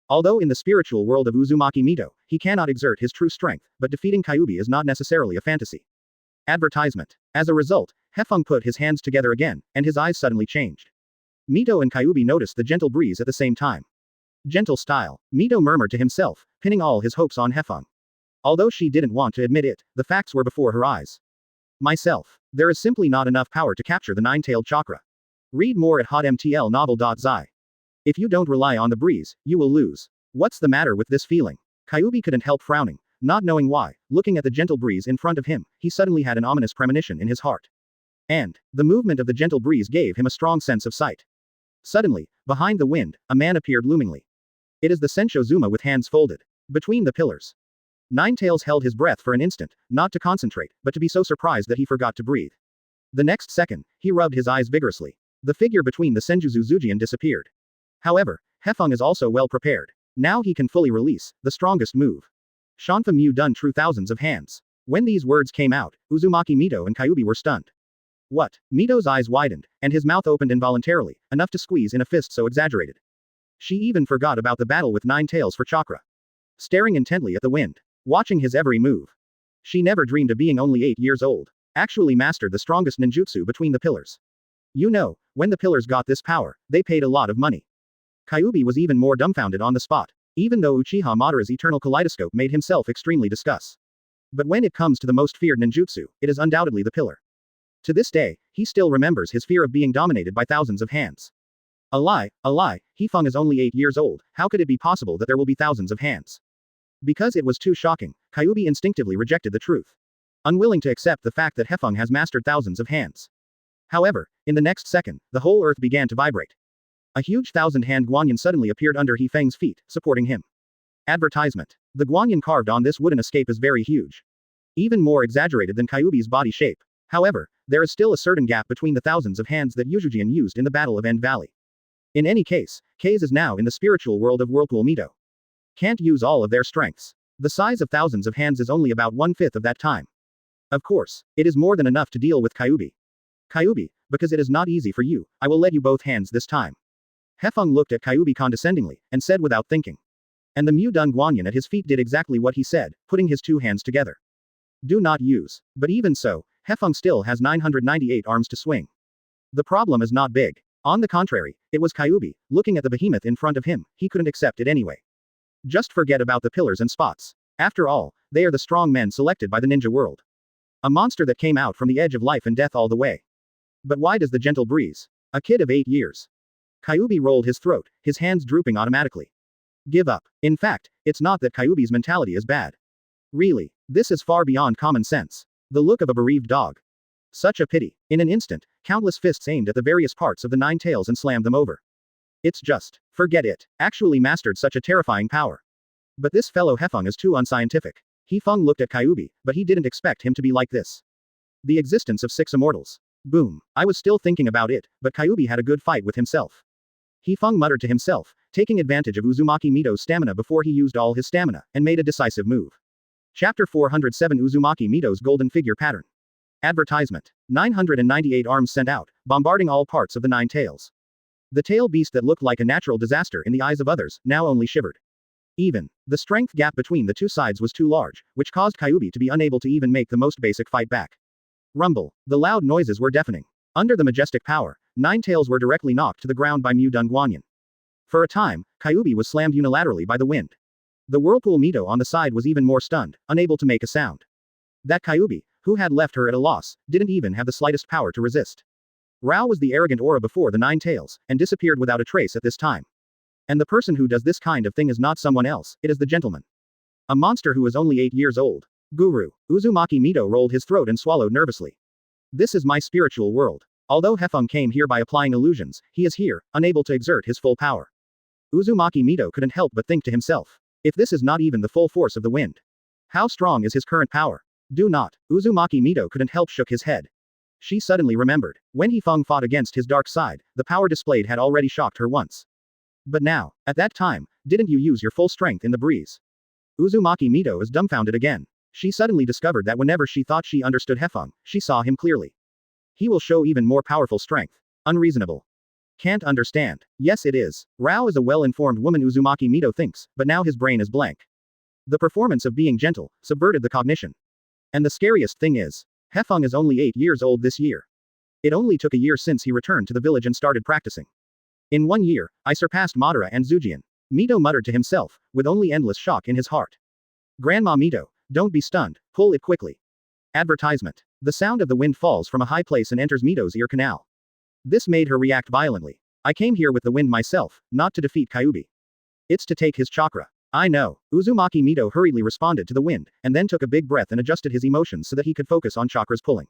Although in the spiritual world of Uzumaki Mito, he cannot exert his true strength, but defeating Kyuubi is not necessarily a fantasy. Advertisement. As a result, Hefeng put his hands together again, and his eyes suddenly changed. Mito and Kyuubi noticed the gentle breeze at the same time. Gentle style, Mito murmured to himself, pinning all his hopes on Hefeng. Although she didn't want to admit it, the facts were before her eyes. Myself. There is simply not enough power to capture the nine-tailed chakra. Read more at hotmtlnovel.zi. If you don't rely on the breeze, you will lose. What's the matter with this feeling? Kyuubi couldn't help frowning, not knowing why. Looking at the gentle breeze in front of him, he suddenly had an ominous premonition in his heart. And the movement of the gentle breeze gave him a strong sense of sight. Suddenly, behind the wind, a man appeared loomingly. It is the Sensho Zuma with hands folded between the pillars. Ninetails held his breath for an instant, not to concentrate, but to be so surprised that he forgot to breathe. The next second, he rubbed his eyes vigorously. The figure between the Senjutsu Zujian disappeared. However, Hefeng is also well prepared. Now he can fully release the strongest move. Shanfa Mu done true thousands of hands. When these words came out, Uzumaki Mito and Kyuubi were stunned. What? Mito's eyes widened, and his mouth opened involuntarily, enough to squeeze in a fist so exaggerated. She even forgot about the battle with nine tails for chakra. Staring intently at the wind. Watching his every move. She never dreamed of being only 8 years old. Actually mastered the strongest ninjutsu between the pillars. You know, when the pillars got this power, they paid a lot of money. Kyuubi was even more dumbfounded on the spot, even though Uchiha Madara's eternal kaleidoscope made himself extremely discuss. But when it comes to the most feared ninjutsu, it is undoubtedly the pillar. To this day, he still remembers his fear of being dominated by thousands of hands. A lie, Hefeng is only 8 years old, how could it be possible that there will be thousands of hands? Because it was too shocking, Kyuubi instinctively rejected the truth. Unwilling to accept the fact that Hefeng has mastered thousands of hands. However, in the next second, the whole earth began to vibrate. A huge thousand-hand guanyin suddenly appeared under Hefeng's feet, supporting him. Advertisement. The guanyin carved on this wooden escape is very huge. Even more exaggerated than Kyuubi's body shape. However, there is still a certain gap between the thousands of hands that Ujian used in the Battle of End Valley. In any case, Kase is now in the spiritual world of Whirlpool Mito. Can't use all of their strengths. The size of thousands of hands is only about 1/5 of that time. Of course, it is more than enough to deal with Kyuubi. Kyuubi, because it is not easy for you, I will let you both hands this time. Hefeng looked at Kyuubi condescendingly, and said without thinking. And the Mu-Dun Guanyin at his feet did exactly what he said, putting his two hands together. Do not use. But even so, Hefeng still has 998 arms to swing. The problem is not big. On the contrary, it was Kyuubi, looking at the behemoth in front of him, he couldn't accept it anyway. Just forget about the pillars and spots. After all, they are the strong men selected by the ninja world. A monster that came out from the edge of life and death all the way. But why does the gentle breeze? A kid of 8 years. Kyuubi rolled his throat, his hands drooping automatically. Give up. In fact, it's not that Kyuubi's mentality is bad. Really, this is far beyond common sense. The look of a bereaved dog. Such a pity. In an instant, countless fists aimed at the various parts of the nine tails and slammed them over. It's just, forget it, actually mastered such a terrifying power. But this fellow Hefeng is too unscientific. Hefeng looked at Kyuubi, but he didn't expect him to be like this. The existence of 6 immortals. Boom. I was still thinking about it, but Kyuubi had a good fight with himself. Hefeng muttered to himself, taking advantage of Uzumaki Mito's stamina before he used all his stamina, and made a decisive move. Chapter 407 Uzumaki Mito's Golden Figure Pattern. Advertisement. 998 arms sent out, bombarding all parts of the nine tails. The tail beast that looked like a natural disaster in the eyes of others, now only shivered. Even, the strength gap between the two sides was too large, which caused Kyuubi to be unable to even make the most basic fight back. Rumble. The loud noises were deafening. Under the majestic power, Nine Tails were directly knocked to the ground by Mudun Guanyin. For a time, Kyuubi was slammed unilaterally by the wind. The whirlpool Mito on the side was even more stunned, unable to make a sound. That Kyuubi, who had left her at a loss, didn't even have the slightest power to resist. Rao was the arrogant aura before the Nine Tails, and disappeared without a trace at this time. And the person who does this kind of thing is not someone else, it is the gentleman. A monster who is only 8 years old. Guru. Uzumaki Mito rolled his throat and swallowed nervously. This is my spiritual world. Although Hefeng came here by applying illusions, he is here, unable to exert his full power. Uzumaki Mito couldn't help but think to himself. If this is not even the full force of the wind, how strong is his current power? Do not. Uzumaki Mito couldn't help shook his head. She suddenly remembered. When Hefeng fought against his dark side, the power displayed had already shocked her once. But now, at that time, didn't you use your full strength in the breeze? Uzumaki Mito is dumbfounded again. She suddenly discovered that whenever she thought she understood Hefeng, she saw him clearly. He will show even more powerful strength. Unreasonable. Can't understand. Yes it is. Rao is a well-informed woman Uzumaki Mito thinks, but now his brain is blank. The performance of being gentle subverted the cognition. And the scariest thing is, Hefeng is only 8 years old this year. It only took a year since he returned to the village and started practicing. In 1 year, I surpassed Madara and Zujian. Mito muttered to himself, with only endless shock in his heart. Grandma Mito, don't be stunned, pull it quickly. Advertisement. The sound of the wind falls from a high place and enters Mito's ear canal. This made her react violently. I came here with the wind myself, not to defeat Kyuubi. It's to take his chakra. I know. Uzumaki Mito hurriedly responded to the wind, and then took a big breath and adjusted his emotions so that he could focus on chakra's pulling.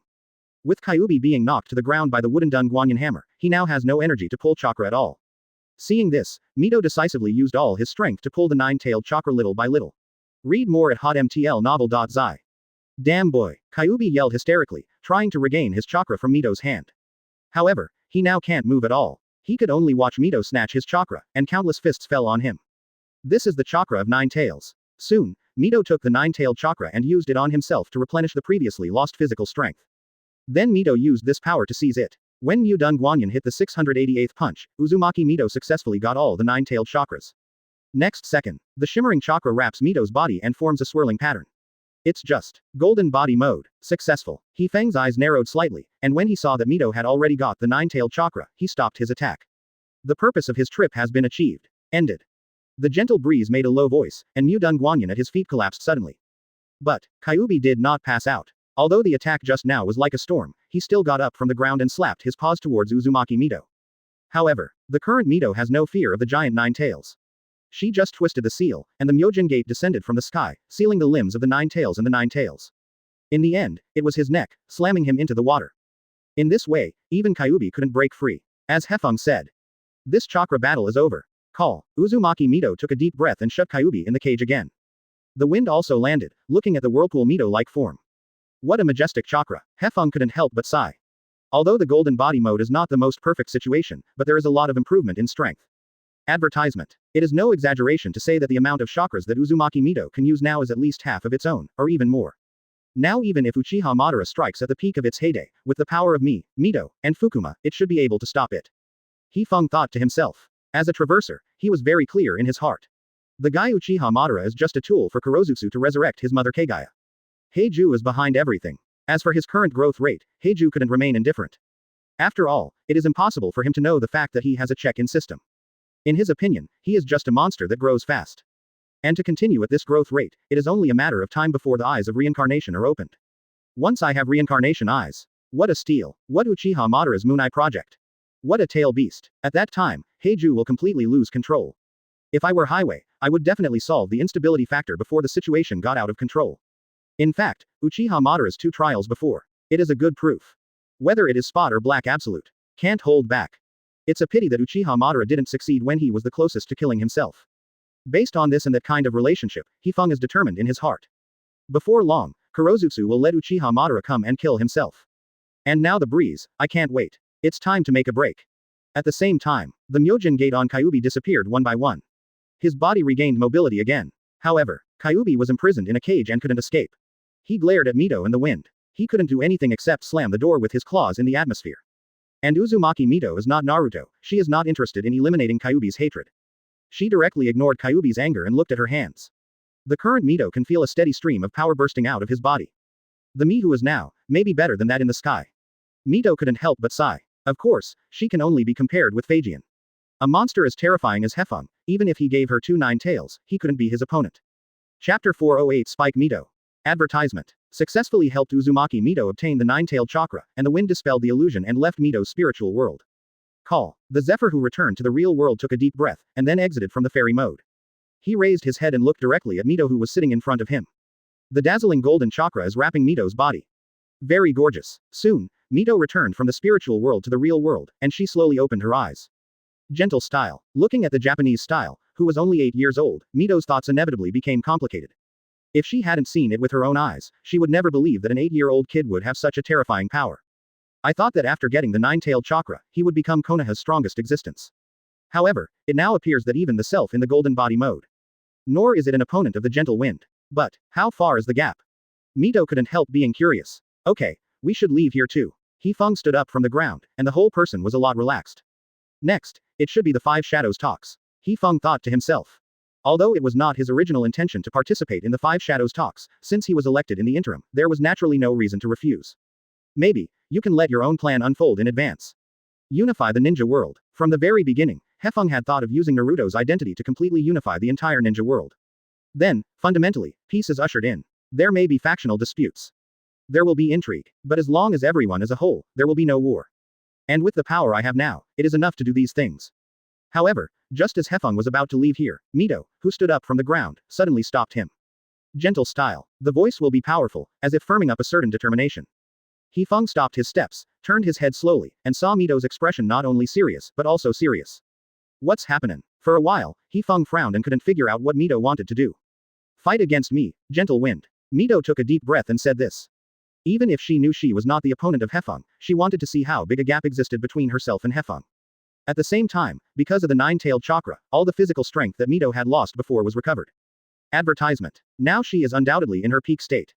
With Kyuubi being knocked to the ground by the wooden Dun Guanyin hammer, he now has no energy to pull chakra at all. Seeing this, Mito decisively used all his strength to pull the nine-tailed chakra little by little. Read more at hotmtlnovel.zi. Damn boy, Kyuubi yelled hysterically, trying to regain his chakra from Mito's hand. However, he now can't move at all. He could only watch Mito snatch his chakra, and countless fists fell on him. This is the chakra of Nine Tails. Soon, Mito took the nine-tailed chakra and used it on himself to replenish the previously lost physical strength. Then Mito used this power to seize it. When Mudun Guanyin hit the 688th punch, Uzumaki Mito successfully got all the nine-tailed chakras. Next second, the shimmering chakra wraps Mito's body and forms a swirling pattern. It's just golden body mode. Successful. Hefeng's eyes narrowed slightly, and when he saw that Mito had already got the nine-tailed chakra, he stopped his attack. The purpose of his trip has been achieved. Ended. The gentle breeze made a low voice, and Mudun Guanyin at his feet collapsed suddenly. But Kyuubi did not pass out. Although the attack just now was like a storm, he still got up from the ground and slapped his paws towards Uzumaki Mito. However, the current Mito has no fear of the giant nine tails. She just twisted the seal, and the Myojin gate descended from the sky, sealing the limbs of the nine tails and the nine tails. In the end, it was his neck, slamming him into the water. In this way, even Kyuubi couldn't break free. As Hefeng said, this chakra battle is over. Call. Uzumaki Mito took a deep breath and shut Kyuubi in the cage again. The wind also landed, looking at the whirlpool Mito-like form. What a majestic chakra. Hefeng couldn't help but sigh. Although the golden body mode is not the most perfect situation, but there is a lot of improvement in strength. Advertisement. It is no exaggeration to say that the amount of chakras that Uzumaki Mito can use now is at least half of its own, or even more. Now even if Uchiha Madara strikes at the peak of its heyday, with the power of Mito, and Fukuma, it should be able to stop it. Hefeng thought to himself. As a traverser, he was very clear in his heart. The guy Uchiha Madara is just a tool for Kurozutsu to resurrect his mother Kagaya. Heiju is behind everything. As for his current growth rate, Heiju couldn't remain indifferent. After all, it is impossible for him to know the fact that he has a check-in system. In his opinion, he is just a monster that grows fast. And to continue at this growth rate, it is only a matter of time before the eyes of reincarnation are opened. Once I have reincarnation eyes. What a steal. What Uchiha Madara's Moon Eye project. What a tail beast. At that time, Heiju will completely lose control. If I were Highway, I would definitely solve the instability factor before the situation got out of control. In fact, Uchiha Madara's 2 trials before. It is a good proof. Whether it is spot or black absolute. Can't hold back. It's a pity that Uchiha Madara didn't succeed when he was the closest to killing himself. Based on this and that kind of relationship, Hefeng is determined in his heart. Before long, Kurozutsu will let Uchiha Madara come and kill himself. And now the breeze, I can't wait. It's time to make a break. At the same time, the Myojin gate on Kyuubi disappeared one by one. His body regained mobility again. However, Kyuubi was imprisoned in a cage and couldn't escape. He glared at Mito in the wind. He couldn't do anything except slam the door with his claws in the atmosphere. And Uzumaki Mito is not Naruto, she is not interested in eliminating Kyuubi's hatred. She directly ignored Kyuubi's anger and looked at her hands. The current Mito can feel a steady stream of power bursting out of his body. The me who is now, may be better than that in the sky. Mito couldn't help but sigh. Of course, she can only be compared with Phaegian. A monster as terrifying as Hefeng, even if he gave her 2 9 tails, he couldn't be his opponent. Chapter 408 Spike Mito. Advertisement. Successfully helped Uzumaki Mito obtain the 9-tailed chakra, and the wind dispelled the illusion and left Mito's spiritual world. Call. The Zephyr who returned to the real world took a deep breath, and then exited from the fairy mode. He raised his head and looked directly at Mito who was sitting in front of him. The dazzling golden chakra is wrapping Mito's body. Very gorgeous. Soon, Mito returned from the spiritual world to the real world, and she slowly opened her eyes. Gentle style. Looking at the Japanese style, who was only 8 years old, Mito's thoughts inevitably became complicated. If she hadn't seen it with her own eyes, she would never believe that an 8-year-old kid would have such a terrifying power. I thought that after getting the 9-tailed chakra, he would become Konoha's strongest existence. However, it now appears that even the self in the golden body mode. Nor is it an opponent of the gentle wind. But, how far is the gap? Mito couldn't help being curious. Okay, we should leave here too. Hefeng stood up from the ground, and the whole person was a lot relaxed. Next, it should be the 5 shadows talks. Hefeng thought to himself. Although it was not his original intention to participate in the 5 shadows talks, since he was elected in the interim, there was naturally no reason to refuse. Maybe, you can let your own plan unfold in advance. Unify the ninja world. From the very beginning, Hefeng had thought of using Naruto's identity to completely unify the entire ninja world. Then, fundamentally, peace is ushered in. There may be factional disputes. There will be intrigue, but as long as everyone is a whole, there will be no war. And with the power I have now, it is enough to do these things. However, just as Hefeng was about to leave here, Mito, who stood up from the ground, suddenly stopped him. Gentle style. The voice will be powerful, as if firming up a certain determination. Hefeng stopped his steps, turned his head slowly, and saw Mito's expression not only serious, but also serious. What's happening? For a while, Hefeng frowned and couldn't figure out what Mito wanted to do. Fight against me, gentle wind. Mito took a deep breath and said this. Even if she knew she was not the opponent of Hefeng, she wanted to see how big a gap existed between herself and Hefeng. At the same time, because of the 9-tailed chakra, all the physical strength that Mito had lost before was recovered. Advertisement. Now she is undoubtedly in her peak state.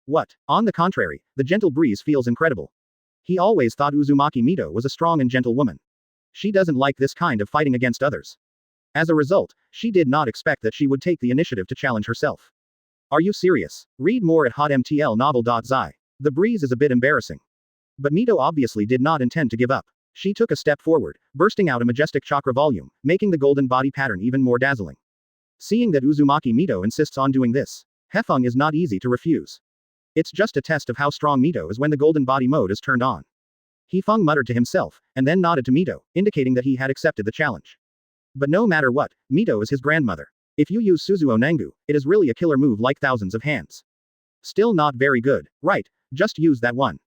What? On the contrary, the gentle breeze feels incredible. He always thought Uzumaki Mito was a strong and gentle woman. She doesn't like this kind of fighting against others. As a result, she did not expect that she would take the initiative to challenge herself. Are you serious? Read more at hotmtlnovel.zi. The breeze is a bit embarrassing. But Mito obviously did not intend to give up. She took a step forward, bursting out a majestic chakra volume, making the golden body pattern even more dazzling. Seeing that Uzumaki Mito insists on doing this, Hefeng is not easy to refuse. It's just a test of how strong Mito is when the golden body mode is turned on. Hefeng muttered to himself, and then nodded to Mito, indicating that he had accepted the challenge. But no matter what, Mito is his grandmother. If you use Suzuo Nengu, it is really a killer move like thousands of hands. Still not very good, right? Just use that one.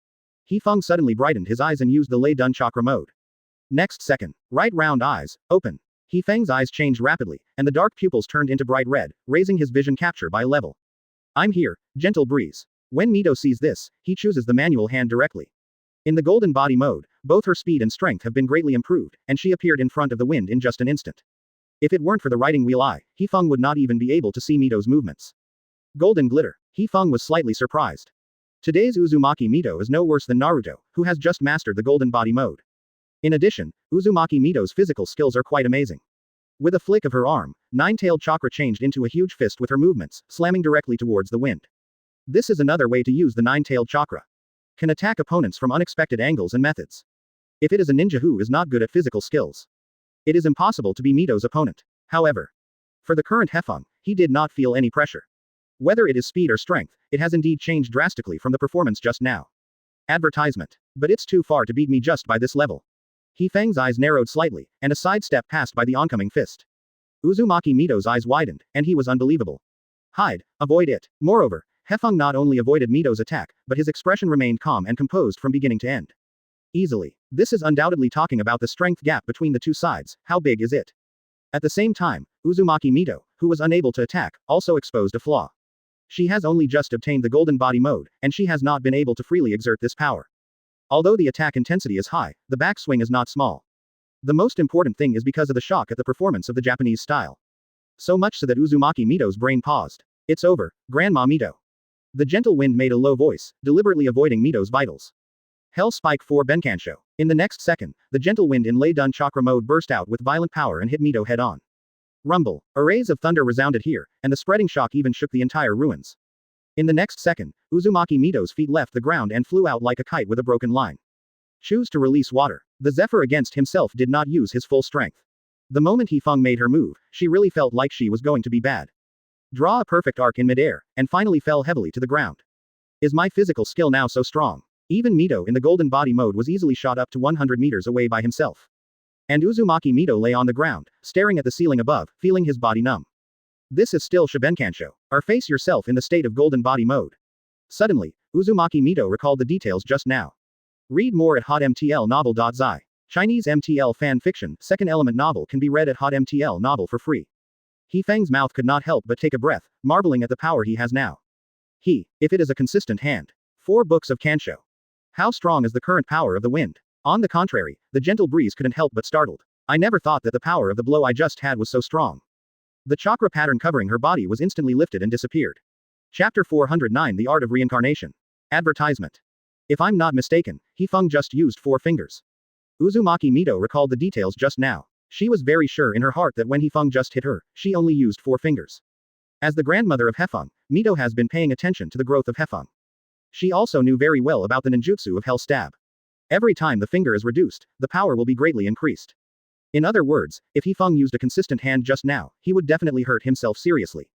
Hefeng suddenly brightened his eyes and used the Lei Dun chakra mode. Next second, right round eyes, open. Hefeng's eyes changed rapidly, and the dark pupils turned into bright red, raising his vision capture by a level. I'm here, gentle breeze. When Mito sees this, he chooses the manual hand directly. In the golden body mode, both her speed and strength have been greatly improved, and she appeared in front of the wind in just an instant. If it weren't for the riding wheel eye, Hefeng would not even be able to see Mito's movements. Golden glitter. Hefeng was slightly surprised. Today's Uzumaki Mito is no worse than Naruto, who has just mastered the golden body mode. In addition, Uzumaki Mito's physical skills are quite amazing. With a flick of her arm, 9-tailed chakra changed into a huge fist with her movements, slamming directly towards the wind. This is another way to use the 9-tailed chakra. Can attack opponents from unexpected angles and methods. If it is a ninja who is not good at physical skills, it is impossible to be Mito's opponent. However, for the current Hefeng, he did not feel any pressure. Whether it is speed or strength, it has indeed changed drastically from the performance just now. Advertisement. But it's too far to beat me just by this level. Hefeng's eyes narrowed slightly, and a sidestep passed by the oncoming fist. Uzumaki Mito's eyes widened, and he was unbelievable. Hide, avoid it. Moreover, Hefeng not only avoided Mito's attack, but his expression remained calm and composed from beginning to end. Easily. This is undoubtedly talking about the strength gap between the two sides. How big is it? At the same time, Uzumaki Mito, who was unable to attack, also exposed a flaw. She has only just obtained the golden body mode, and she has not been able to freely exert this power. Although the attack intensity is high, the backswing is not small. The most important thing is because of the shock at the performance of the Japanese style. So much so that Uzumaki Mito's brain paused. It's over, Grandma Mito. The gentle wind made a low voice, deliberately avoiding Mito's vitals. Hell Spike 4 Benkansho. In the next second, the gentle wind in Lei Dun chakra mode burst out with violent power and hit Mito head on. Rumble. Arrays of thunder resounded here, and the spreading shock even shook the entire ruins. In the next second, Uzumaki Mito's feet left the ground and flew out like a kite with a broken line. Choose to release water. The Zephyr against himself did not use his full strength. The moment Hefeng made her move, she really felt like she was going to be bad. Draw a perfect arc in midair, and finally fell heavily to the ground. Is my physical skill now so strong? Even Mito in the golden body mode was easily shot up to 100 meters away by himself. And Uzumaki Mito lay on the ground, staring at the ceiling above, feeling his body numb. This is still Shibenkansho, or face yourself in the state of golden body mode. Suddenly, Uzumaki Mito recalled the details just now. Read more at hotmtlnovel.zi. Chinese MTL fan fiction, second element novel can be read at hotmtl novel for free. Hefeng's mouth could not help but take a breath, marveling at the power he has now. If it is a consistent hand. 4 books of Kansho. How strong is the current power of the wind? On the contrary, the gentle breeze couldn't help but startled. I never thought that the power of the blow I just had was so strong. The chakra pattern covering her body was instantly lifted and disappeared. Chapter 409 The Art of Reincarnation. Advertisement. If I'm not mistaken, Hefeng just used 4 fingers. Uzumaki Mito recalled the details just now. She was very sure in her heart that when Hefeng just hit her, she only used 4 fingers. As the grandmother of Hefeng, Mito has been paying attention to the growth of Hefeng. She also knew very well about the ninjutsu of Hell Stab. Every time the finger is reduced, the power will be greatly increased. In other words, if Hefeng used a consistent hand just now, he would definitely hurt himself seriously.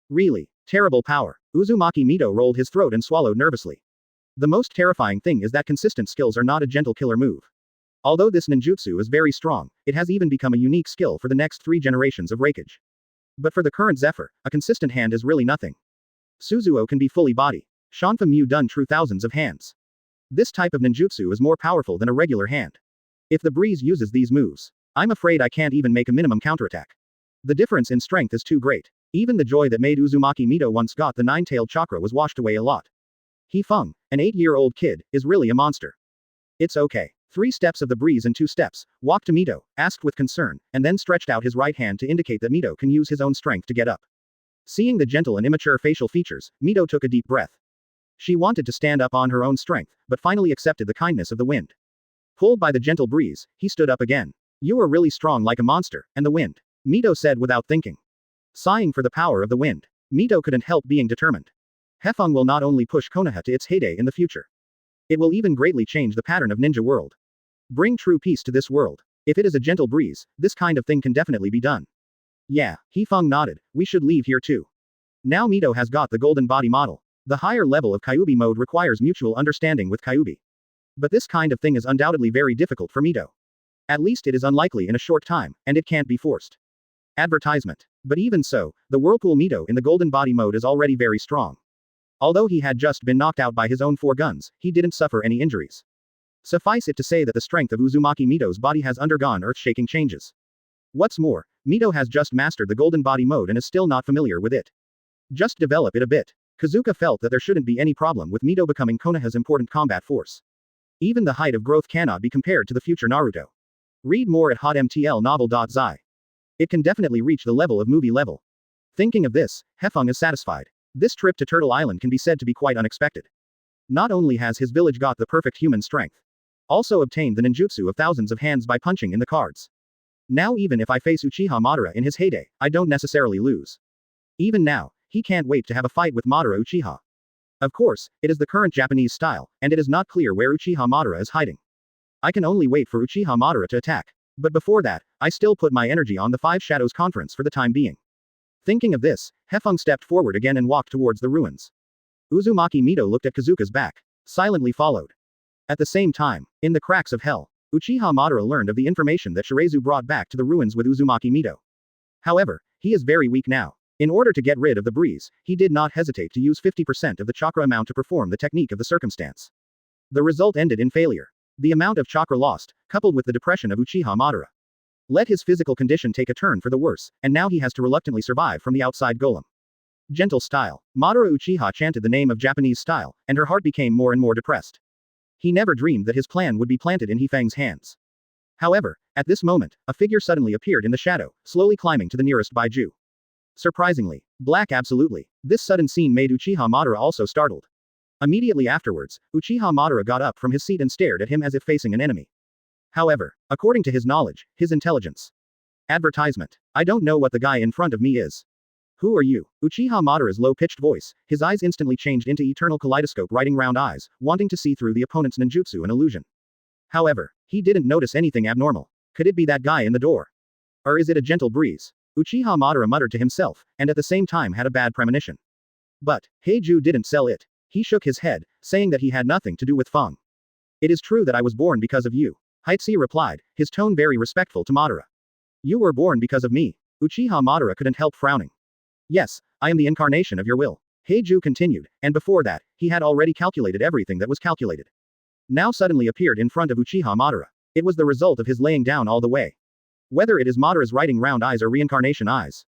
Really, terrible power. Uzumaki Mito rolled his throat and swallowed nervously. The most terrifying thing is that consistent skills are not a gentle killer move. Although this ninjutsu is very strong, it has even become a unique skill for the next 3 generations of Raikage. But for the current Zephyr, a consistent hand is really nothing. Suzuo can be fully body. Shanfa Mu done true thousands of hands. This type of ninjutsu is more powerful than a regular hand. If the breeze uses these moves, I'm afraid I can't even make a minimum counterattack. The difference in strength is too great. Even the joy that made Uzumaki Mito once got the 9-tailed chakra was washed away a lot. Hefeng, an 8-year-old kid, is really a monster. It's okay. 3 steps of the breeze and 2 steps, walked to Mito, asked with concern, and then stretched out his right hand to indicate that Mito can use his own strength to get up. Seeing the gentle and immature facial features, Mito took a deep breath. She wanted to stand up on her own strength, but finally accepted the kindness of the wind. Pulled by the gentle breeze, he stood up again. You are really strong like a monster, and the wind. Mito said without thinking. Sighing for the power of the wind. Mito couldn't help being determined. Hefeng will not only push Konoha to its heyday in the future. It will even greatly change the pattern of ninja world. Bring true peace to this world. If it is a gentle breeze, this kind of thing can definitely be done. Yeah, Hefeng nodded, we should leave here too. Now Mito has got the golden body model. The higher level of Kyuubi mode requires mutual understanding with Kyuubi. But this kind of thing is undoubtedly very difficult for Mito. At least it is unlikely in a short time, and it can't be forced. Advertisement. But even so, the Whirlpool Mito in the golden body mode is already very strong. Although he had just been knocked out by his own 4 guns, he didn't suffer any injuries. Suffice it to say that the strength of Uzumaki Mito's body has undergone earth-shaking changes. What's more, Mito has just mastered the golden body mode and is still not familiar with it. Just develop it a bit. Kazuka felt that there shouldn't be any problem with Mito becoming Konoha's important combat force. Even the height of growth cannot be compared to the future Naruto. Read more at hotmtlnovel.zi. It can definitely reach the level of movie level. Thinking of this, Hefeng is satisfied. This trip to Turtle Island can be said to be quite unexpected. Not only has his village got the perfect human strength, also obtained the ninjutsu of thousands of hands by punching in the cards. Now even if I face Uchiha Madara in his heyday, I don't necessarily lose. Even now, he can't wait to have a fight with Madara Uchiha. Of course, it is the current Japanese style, and it is not clear where Uchiha Madara is hiding. I can only wait for Uchiha Madara to attack. But before that, I still put my energy on the 5 Shadows conference for the time being. Thinking of this, Hefeng stepped forward again and walked towards the ruins. Uzumaki Mito looked at Kazuka's back. Silently followed. At the same time, in the cracks of hell, Uchiha Madara learned of the information that Shirazu brought back to the ruins with Uzumaki Mito. However, he is very weak now. In order to get rid of the breeze, he did not hesitate to use 50% of the chakra amount to perform the technique of the circumstance. The result ended in failure. The amount of chakra lost, coupled with the depression of Uchiha Madara, let his physical condition take a turn for the worse, and now he has to reluctantly survive from the outside golem. Gentle style. Madara Uchiha chanted the name of Japanese style, and her heart became more and more depressed. He never dreamed that his plan would be planted in Hefeng's hands. However, at this moment, a figure suddenly appeared in the shadow, slowly climbing to the nearest Baiju. Surprisingly, black absolutely. This sudden scene made Uchiha Madara also startled. Immediately afterwards, Uchiha Madara got up from his seat and stared at him as if facing an enemy. However, according to his knowledge, his intelligence. Advertisement. I don't know what the guy in front of me is. Who are you? Uchiha Madara's low-pitched voice, his eyes instantly changed into eternal kaleidoscope riding round eyes, wanting to see through the opponent's ninjutsu and illusion. However, he didn't notice anything abnormal. Could it be that guy in the door? Or is it a gentle breeze? Uchiha Madara muttered to himself, and at the same time had a bad premonition. But, Heiju didn't sell it. He shook his head, saying that he had nothing to do with Feng. It is true that I was born because of you. Heitzi replied, his tone very respectful to Madara. You were born because of me. Uchiha Madara couldn't help frowning. Yes, I am the incarnation of your will. Heiju continued, and before that, he had already calculated everything that was calculated. Now suddenly appeared in front of Uchiha Madara. It was the result of his laying down all the way. Whether it is Madara's writing round eyes or reincarnation eyes.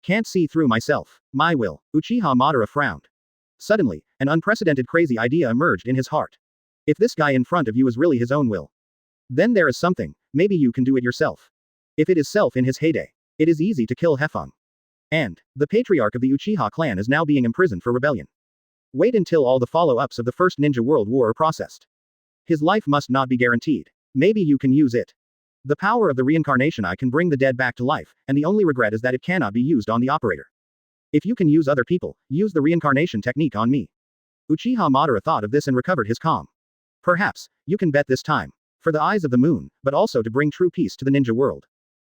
Can't see through myself. My will. Uchiha Madara frowned. Suddenly, an unprecedented crazy idea emerged in his heart. If this guy in front of you is really his own will, then there is something, maybe you can do it yourself. If it is self in his heyday, it is easy to kill Hefeng. And, the patriarch of the Uchiha clan is now being imprisoned for rebellion. Wait until all the follow-ups of the First Ninja World War are processed. His life must not be guaranteed. Maybe you can use it. The power of the reincarnation eye can bring the dead back to life, and the only regret is that it cannot be used on the operator. If you can use other people, use the reincarnation technique on me. Uchiha Madara thought of this and recovered his calm. Perhaps, you can bet this time. For the eyes of the moon, but also to bring true peace to the ninja world.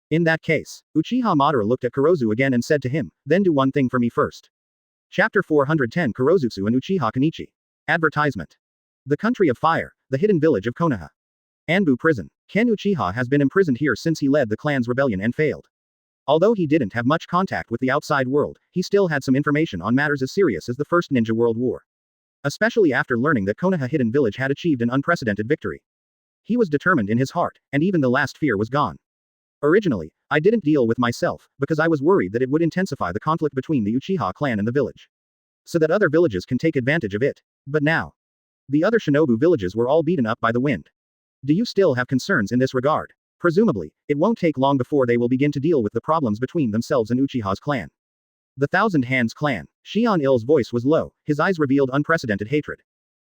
In that case, Uchiha Madara looked at Kurozu again and said to him, then do one thing for me first. Chapter 410 Kurozutsu and Uchiha Kenichi. Advertisement. The Country of Fire, the hidden village of Konoha. Anbu Prison. Ken Uchiha has been imprisoned here since he led the clan's rebellion and failed. Although he didn't have much contact with the outside world, he still had some information on matters as serious as the First Ninja World War. Especially after learning that Konoha Hidden Village had achieved an unprecedented victory. He was determined in his heart, and even the last fear was gone. Originally, I didn't deal with myself, because I was worried that it would intensify the conflict between the Uchiha clan and the village. So that other villages can take advantage of it. But now, the other shinobu villages were all beaten up by the wind. Do you still have concerns in this regard? Presumably, it won't take long before they will begin to deal with the problems between themselves and Uchiha's clan. The Thousand Hands clan. Shion Il's voice was low, his eyes revealed unprecedented hatred.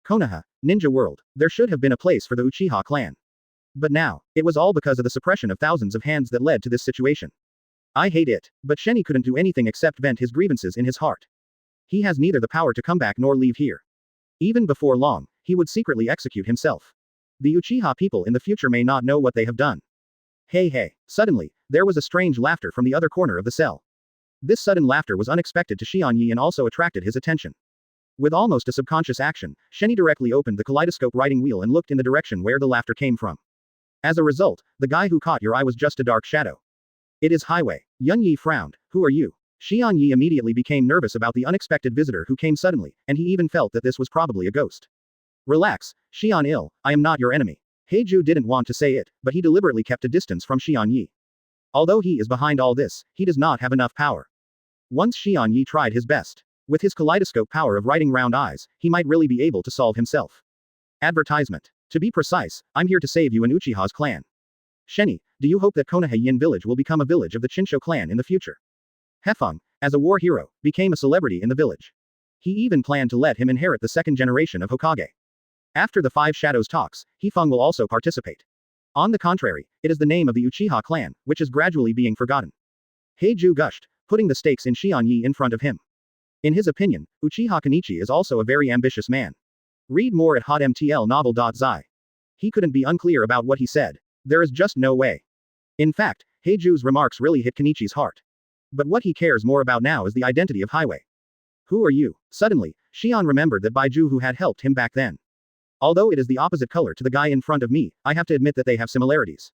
Konoha, Ninja World, there should have been a place for the Uchiha clan. But now, it was all because of the suppression of thousands of hands that led to this situation. I hate it, but Sheni couldn't do anything except vent his grievances in his heart. He has neither the power to come back nor leave here. Even before long, he would secretly execute himself. The Uchiha people in the future may not know what they have done. Hey hey, suddenly, there was a strange laughter from the other corner of the cell. This sudden laughter was unexpected to Xian Yi and also attracted his attention. With almost a subconscious action, Sheni directly opened the kaleidoscope writing wheel and looked in the direction where the laughter came from. As a result, the guy who caught your eye was just a dark shadow. It is Highway. Yun Yi frowned. Who are you? Xian Yi immediately became nervous about the unexpected visitor who came suddenly, and he even felt that this was probably a ghost. Relax, Xian Il, I am not your enemy. Heiju didn't want to say it, but he deliberately kept a distance from Xian Yi. Although he is behind all this, he does not have enough power. Once Xian Yi tried his best. With his kaleidoscope power of writing round eyes, he might really be able to solve himself. Advertisement. To be precise, I'm here to save you and Uchiha's clan. Sheni, do you hope that Konoha Yin Village will become a village of the Chinsho clan in the future? Hefeng, as a war hero, became a celebrity in the village. He even planned to let him inherit the second generation of Hokage. After the Five Shadows talks, Hefeng will also participate. On the contrary, it is the name of the Uchiha clan, which is gradually being forgotten. Heiju gushed, putting the stakes in Xian Yi in front of him. In his opinion, Uchiha Kenichi is also a very ambitious man. Read more at hotmtlnovel.zi. He couldn't be unclear about what he said. There is just no way. In fact, Heiju's remarks really hit Kenichi's heart. But what he cares more about now is the identity of Highway. Who are you? Suddenly, Xian remembered that Baiju who had helped him back then. Although it is the opposite color to the guy in front of me, I have to admit that they have similarities.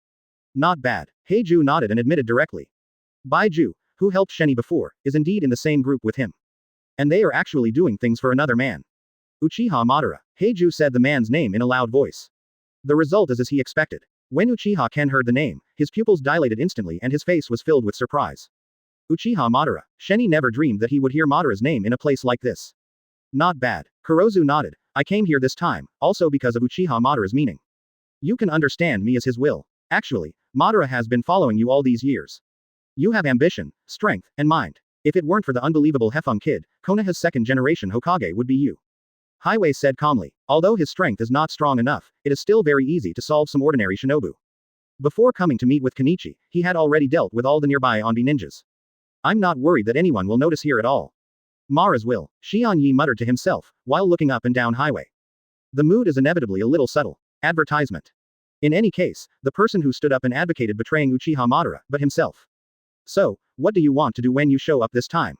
Not bad. Heiju nodded and admitted directly. Baiju, who helped Sheni before, is indeed in the same group with him. And they are actually doing things for another man. Uchiha Madara. Heiju said the man's name in a loud voice. The result is as he expected. When Uchiha Ken heard the name, his pupils dilated instantly and his face was filled with surprise. Uchiha Madara. Sheni never dreamed that he would hear Madara's name in a place like this. Not bad. Kurozu nodded. I came here this time, also because of Uchiha Madara's meaning. You can understand me as his will. Actually, Madara has been following you all these years. You have ambition, strength, and mind. If it weren't for the unbelievable Hefeng kid, Konoha's second generation Hokage would be you. Highway said calmly. Although his strength is not strong enough, it is still very easy to solve some ordinary shinobu. Before coming to meet with Kenichi, he had already dealt with all the nearby Onbi ninjas. I'm not worried that anyone will notice here at all. Mara's will, Xian Yi muttered to himself, while looking up and down highway. The mood is inevitably a little subtle. Advertisement. In any case, the person who stood up and advocated betraying Uchiha Madara, but himself. So, what do you want to do when you show up this time?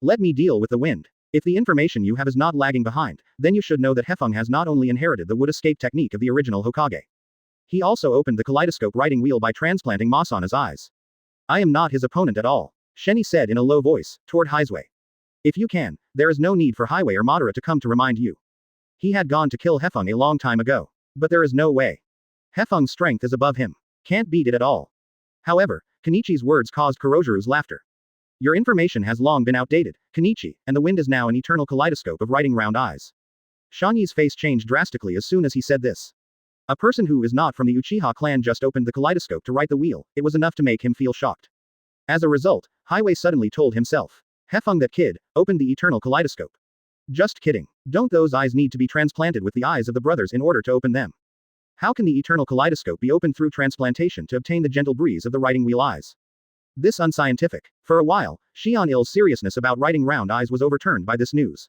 Let me deal with the wind. If the information you have is not lagging behind, then you should know that Hefeng has not only inherited the wood escape technique of the original Hokage. He also opened the kaleidoscope writing wheel by transplanting Masana's eyes. I am not his opponent at all, Sheni said in a low voice, toward Highway. If you can, there is no need for Highway or Madara to come to remind you. He had gone to kill Hefeng a long time ago. But there is no way. Hefeng's strength is above him. Can't beat it at all. However, Kenichi's words caused Kurojiru's laughter. Your information has long been outdated, Kenichi, and the wind is now an eternal kaleidoscope of writing round eyes. Shanyi's face changed drastically as soon as he said this. A person who is not from the Uchiha clan just opened the kaleidoscope to write the wheel, it was enough to make him feel shocked. As a result, Highway suddenly told himself. Hefeng that kid, opened the eternal kaleidoscope. Just kidding. Don't those eyes need to be transplanted with the eyes of the brothers in order to open them? How can the eternal kaleidoscope be opened through transplantation to obtain the gentle breeze of the writing wheel eyes? This unscientific. For a while, Xian Il's seriousness about writing round eyes was overturned by this news.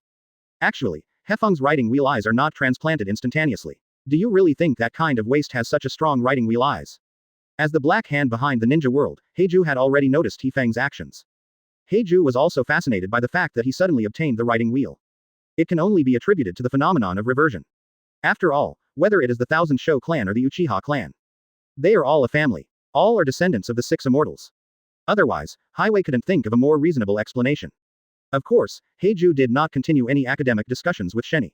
Actually, Hefeng's writing wheel eyes are not transplanted instantaneously. Do you really think that kind of waste has such a strong writing wheel eyes? As the black hand behind the ninja world, Heiju had already noticed Hefeng's actions. Heiju was also fascinated by the fact that he suddenly obtained the writing wheel. It can only be attributed to the phenomenon of reversion. After all, whether it is the Thousand Show clan or the Uchiha clan, they are all a family. All are descendants of the Six Immortals. Otherwise, Highway couldn't think of a more reasonable explanation. Of course, Heiju did not continue any academic discussions with Sheni.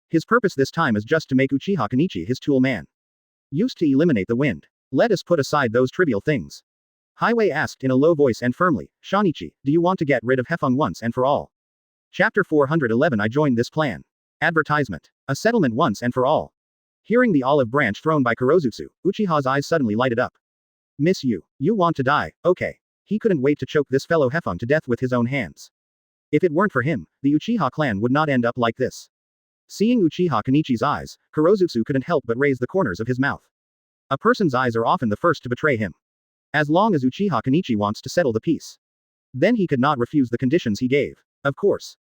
His purpose this time is just to make Uchiha Kenichi his tool man. Used to eliminate the wind. Let us put aside those trivial things. Highway asked in a low voice and firmly, Shanichi, do you want to get rid of Hefeng once and for all? Chapter 411 I joined this plan. Advertisement. A settlement once and for all. Hearing the olive branch thrown by Kurozutsu, Uchiha's eyes suddenly lighted up. Miss you. You want to die, okay. He couldn't wait to choke this fellow Hefeng to death with his own hands. If it weren't for him, the Uchiha clan would not end up like this. Seeing Uchiha Kenichi's eyes, Kurozutsu couldn't help but raise the corners of his mouth. A person's eyes are often the first to betray him. As long as Uchiha Kenichi wants to settle the peace, then he could not refuse the conditions he gave. Of course.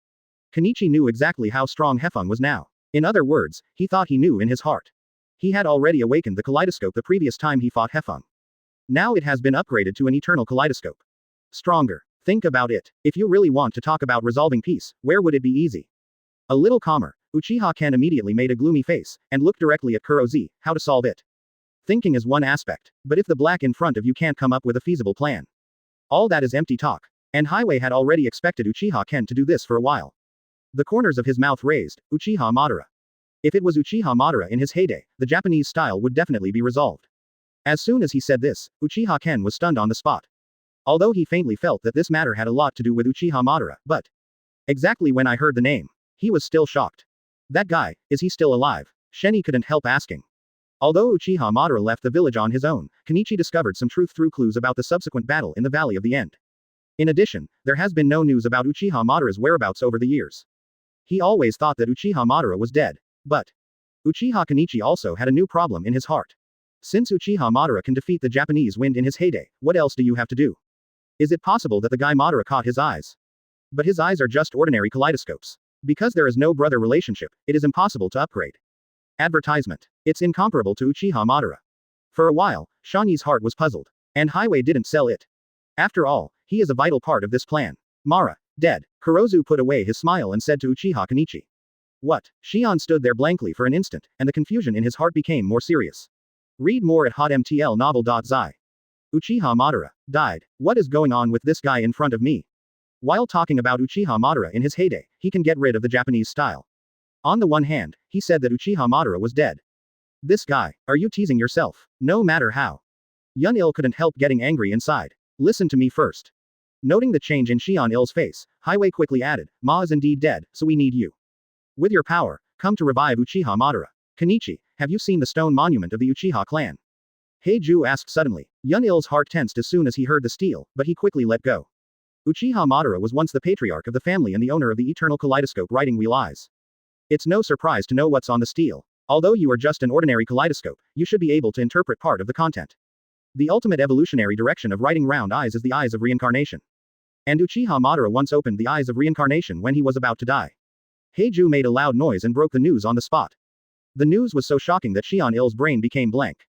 Kenichi knew exactly how strong Hefeng was now. In other words, he thought he knew in his heart. He had already awakened the kaleidoscope the previous time he fought Hefeng. Now it has been upgraded to an eternal kaleidoscope. Stronger. Think about it. If you really want to talk about resolving peace, where would it be easy? A little calmer, Uchiha Ken immediately made a gloomy face, and looked directly at Kurozi, how to solve it. Thinking is one aspect, but if the black in front of you can't come up with a feasible plan, all that is empty talk. And Highway had already expected Uchiha Ken to do this for a while. The corners of his mouth raised, Uchiha Madara. If it was Uchiha Madara in his heyday, the Japanese style would definitely be resolved. As soon as he said this, Uchiha Ken was stunned on the spot. Although he faintly felt that this matter had a lot to do with Uchiha Madara, but exactly when I heard the name, he was still shocked. That guy, is he still alive? Sheni couldn't help asking. Although Uchiha Madara left the village on his own, Kenichi discovered some truth through clues about the subsequent battle in the Valley of the End. In addition, there has been no news about Uchiha Madara's whereabouts over the years. He always thought that Uchiha Madara was dead. But Uchiha Kenichi also had a new problem in his heart. Since Uchiha Madara can defeat the Japanese wind in his heyday, what else do you have to do? Is it possible that the guy Madara caught his eyes? But his eyes are just ordinary kaleidoscopes. Because there is no brother relationship, it is impossible to upgrade. Advertisement. It's incomparable to Uchiha Madara. For a while, Shanyi's heart was puzzled. And Highway didn't sell it. After all, he is a vital part of this plan. Mara, dead. Kurozu put away his smile and said to Uchiha Kenichi. What? Shion stood there blankly for an instant, and the confusion in his heart became more serious. Read more at hotmtlnovel.zi. Uchiha Madara died. What is going on with this guy in front of me? While talking about Uchiha Madara in his heyday, he can get rid of the Japanese style. On the one hand, he said that Uchiha Madara was dead. This guy, are you teasing yourself? No matter how. Yun-il couldn't help getting angry inside. Listen to me first. Noting the change in Shion-il's face, Highway quickly added, Ma is indeed dead, so we need you. With your power, come to revive Uchiha Madara. Kenichi, have you seen the stone monument of the Uchiha clan? Heiju asked suddenly. Yun-il's heart tensed as soon as he heard the stele, but he quickly let go. Uchiha Madara was once the patriarch of the family and the owner of the eternal kaleidoscope writing wheel eyes. It's no surprise to know what's on the stele. Although you are just an ordinary kaleidoscope, you should be able to interpret part of the content. The ultimate evolutionary direction of writing round eyes is the eyes of reincarnation. And Uchiha Madara once opened the eyes of reincarnation when he was about to die. Heiju made a loud noise and broke the news on the spot. The news was so shocking that Xian-il's brain became blank.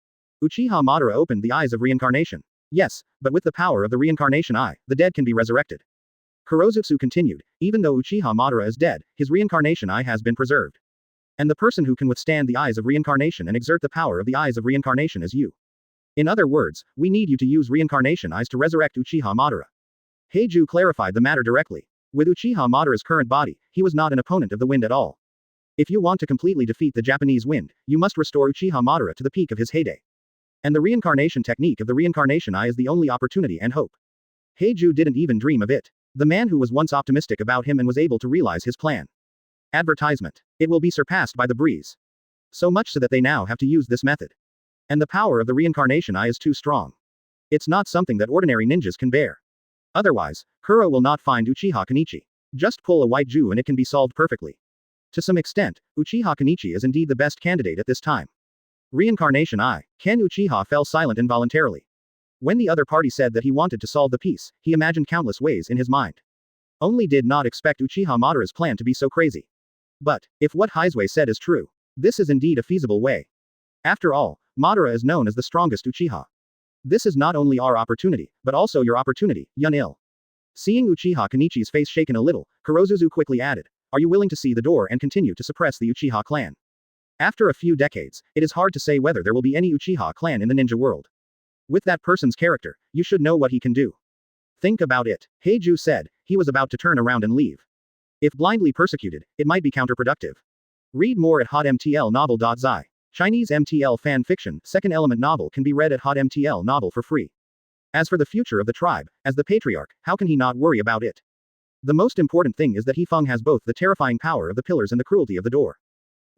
Uchiha Madara opened the eyes of reincarnation. Yes, but with the power of the reincarnation eye, the dead can be resurrected. Kurozutsu continued, even though Uchiha Madara is dead, his reincarnation eye has been preserved. And the person who can withstand the eyes of reincarnation and exert the power of the eyes of reincarnation is you. In other words, we need you to use reincarnation eyes to resurrect Uchiha Madara. Heiju clarified the matter directly. With Uchiha Madara's current body, he was not an opponent of the wind at all. If you want to completely defeat the Japanese wind, you must restore Uchiha Madara to the peak of his heyday. And the reincarnation technique of the reincarnation eye is the only opportunity and hope. Heiju didn't even dream of it. The man who was once optimistic about him and was able to realize his plan. Advertisement. It will be surpassed by the breeze. So much so that they now have to use this method. And the power of the reincarnation eye is too strong. It's not something that ordinary ninjas can bear. Otherwise, Kuro will not find Uchiha Kenichi. Just pull a white Jew and it can be solved perfectly. To some extent, Uchiha Kenichi is indeed the best candidate at this time. Reincarnation eye. Ken Uchiha fell silent involuntarily. When the other party said that he wanted to solve the piece, he imagined countless ways in his mind. Only did not expect Uchiha Madara's plan to be so crazy. But, if what Heizue said is true, this is indeed a feasible way. After all, Madara is known as the strongest Uchiha. This is not only our opportunity, but also your opportunity, Yun-il. Seeing Uchiha Kenichi's face shaken a little, Kurozuzu quickly added, are you willing to see the door and continue to suppress the Uchiha clan? After a few decades, it is hard to say whether there will be any Uchiha clan in the ninja world. With that person's character, you should know what he can do. Think about it, Heiju said. He was about to turn around and leave. If blindly persecuted, it might be counterproductive. Read more at hotmtlnovel.zi. Chinese MTL fan fiction, second element novel can be read at hotmtl novel for free. As for the future of the tribe, as the patriarch, how can he not worry about it? The most important thing is that Hefeng has both the terrifying power of the pillars and the cruelty of the door.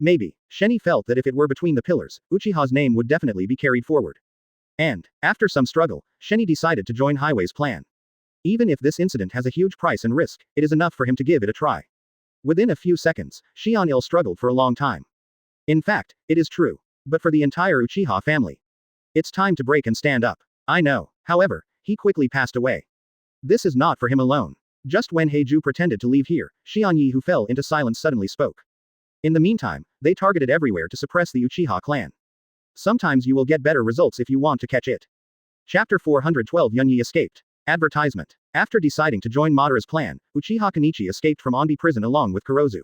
Maybe, Sheni felt that if it were between the pillars, Uchiha's name would definitely be carried forward. And, after some struggle, Sheni decided to join Highway's plan. Even if this incident has a huge price and risk, it is enough for him to give it a try. Within a few seconds, Xian-il struggled for a long time. In fact, it is true. But for the entire Uchiha family. It's time to break and stand up. I know. However, he quickly passed away. This is not for him alone. Just when Heiju pretended to leave here, Xianyi who fell into silence suddenly spoke. In the meantime, they targeted everywhere to suppress the Uchiha clan. Sometimes you will get better results if you want to catch it. Chapter 412 Yunyi escaped. Advertisement. After deciding to join Madara's plan, Uchiha Kenichi escaped from Onbi prison along with Kurozu.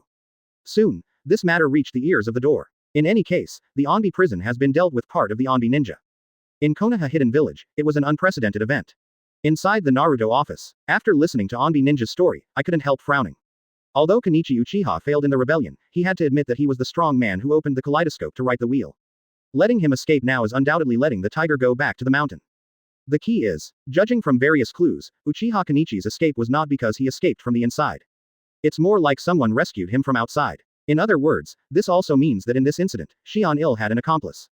Soon, this matter reached the ears of the door. In any case, the Onbi prison has been dealt with part of the Onbi ninja. In Konoha Hidden Village, it was an unprecedented event. Inside the Naruto office, after listening to Onbi Ninja's story, I couldn't help frowning. Although Kenichi Uchiha failed in the rebellion, he had to admit that he was the strong man who opened the kaleidoscope to right the wheel. Letting him escape now is undoubtedly letting the tiger go back to the mountain. The key is, judging from various clues, Uchiha Kenichi's escape was not because he escaped from the inside. It's more like someone rescued him from outside. In other words, this also means that in this incident, Xian-il had an accomplice.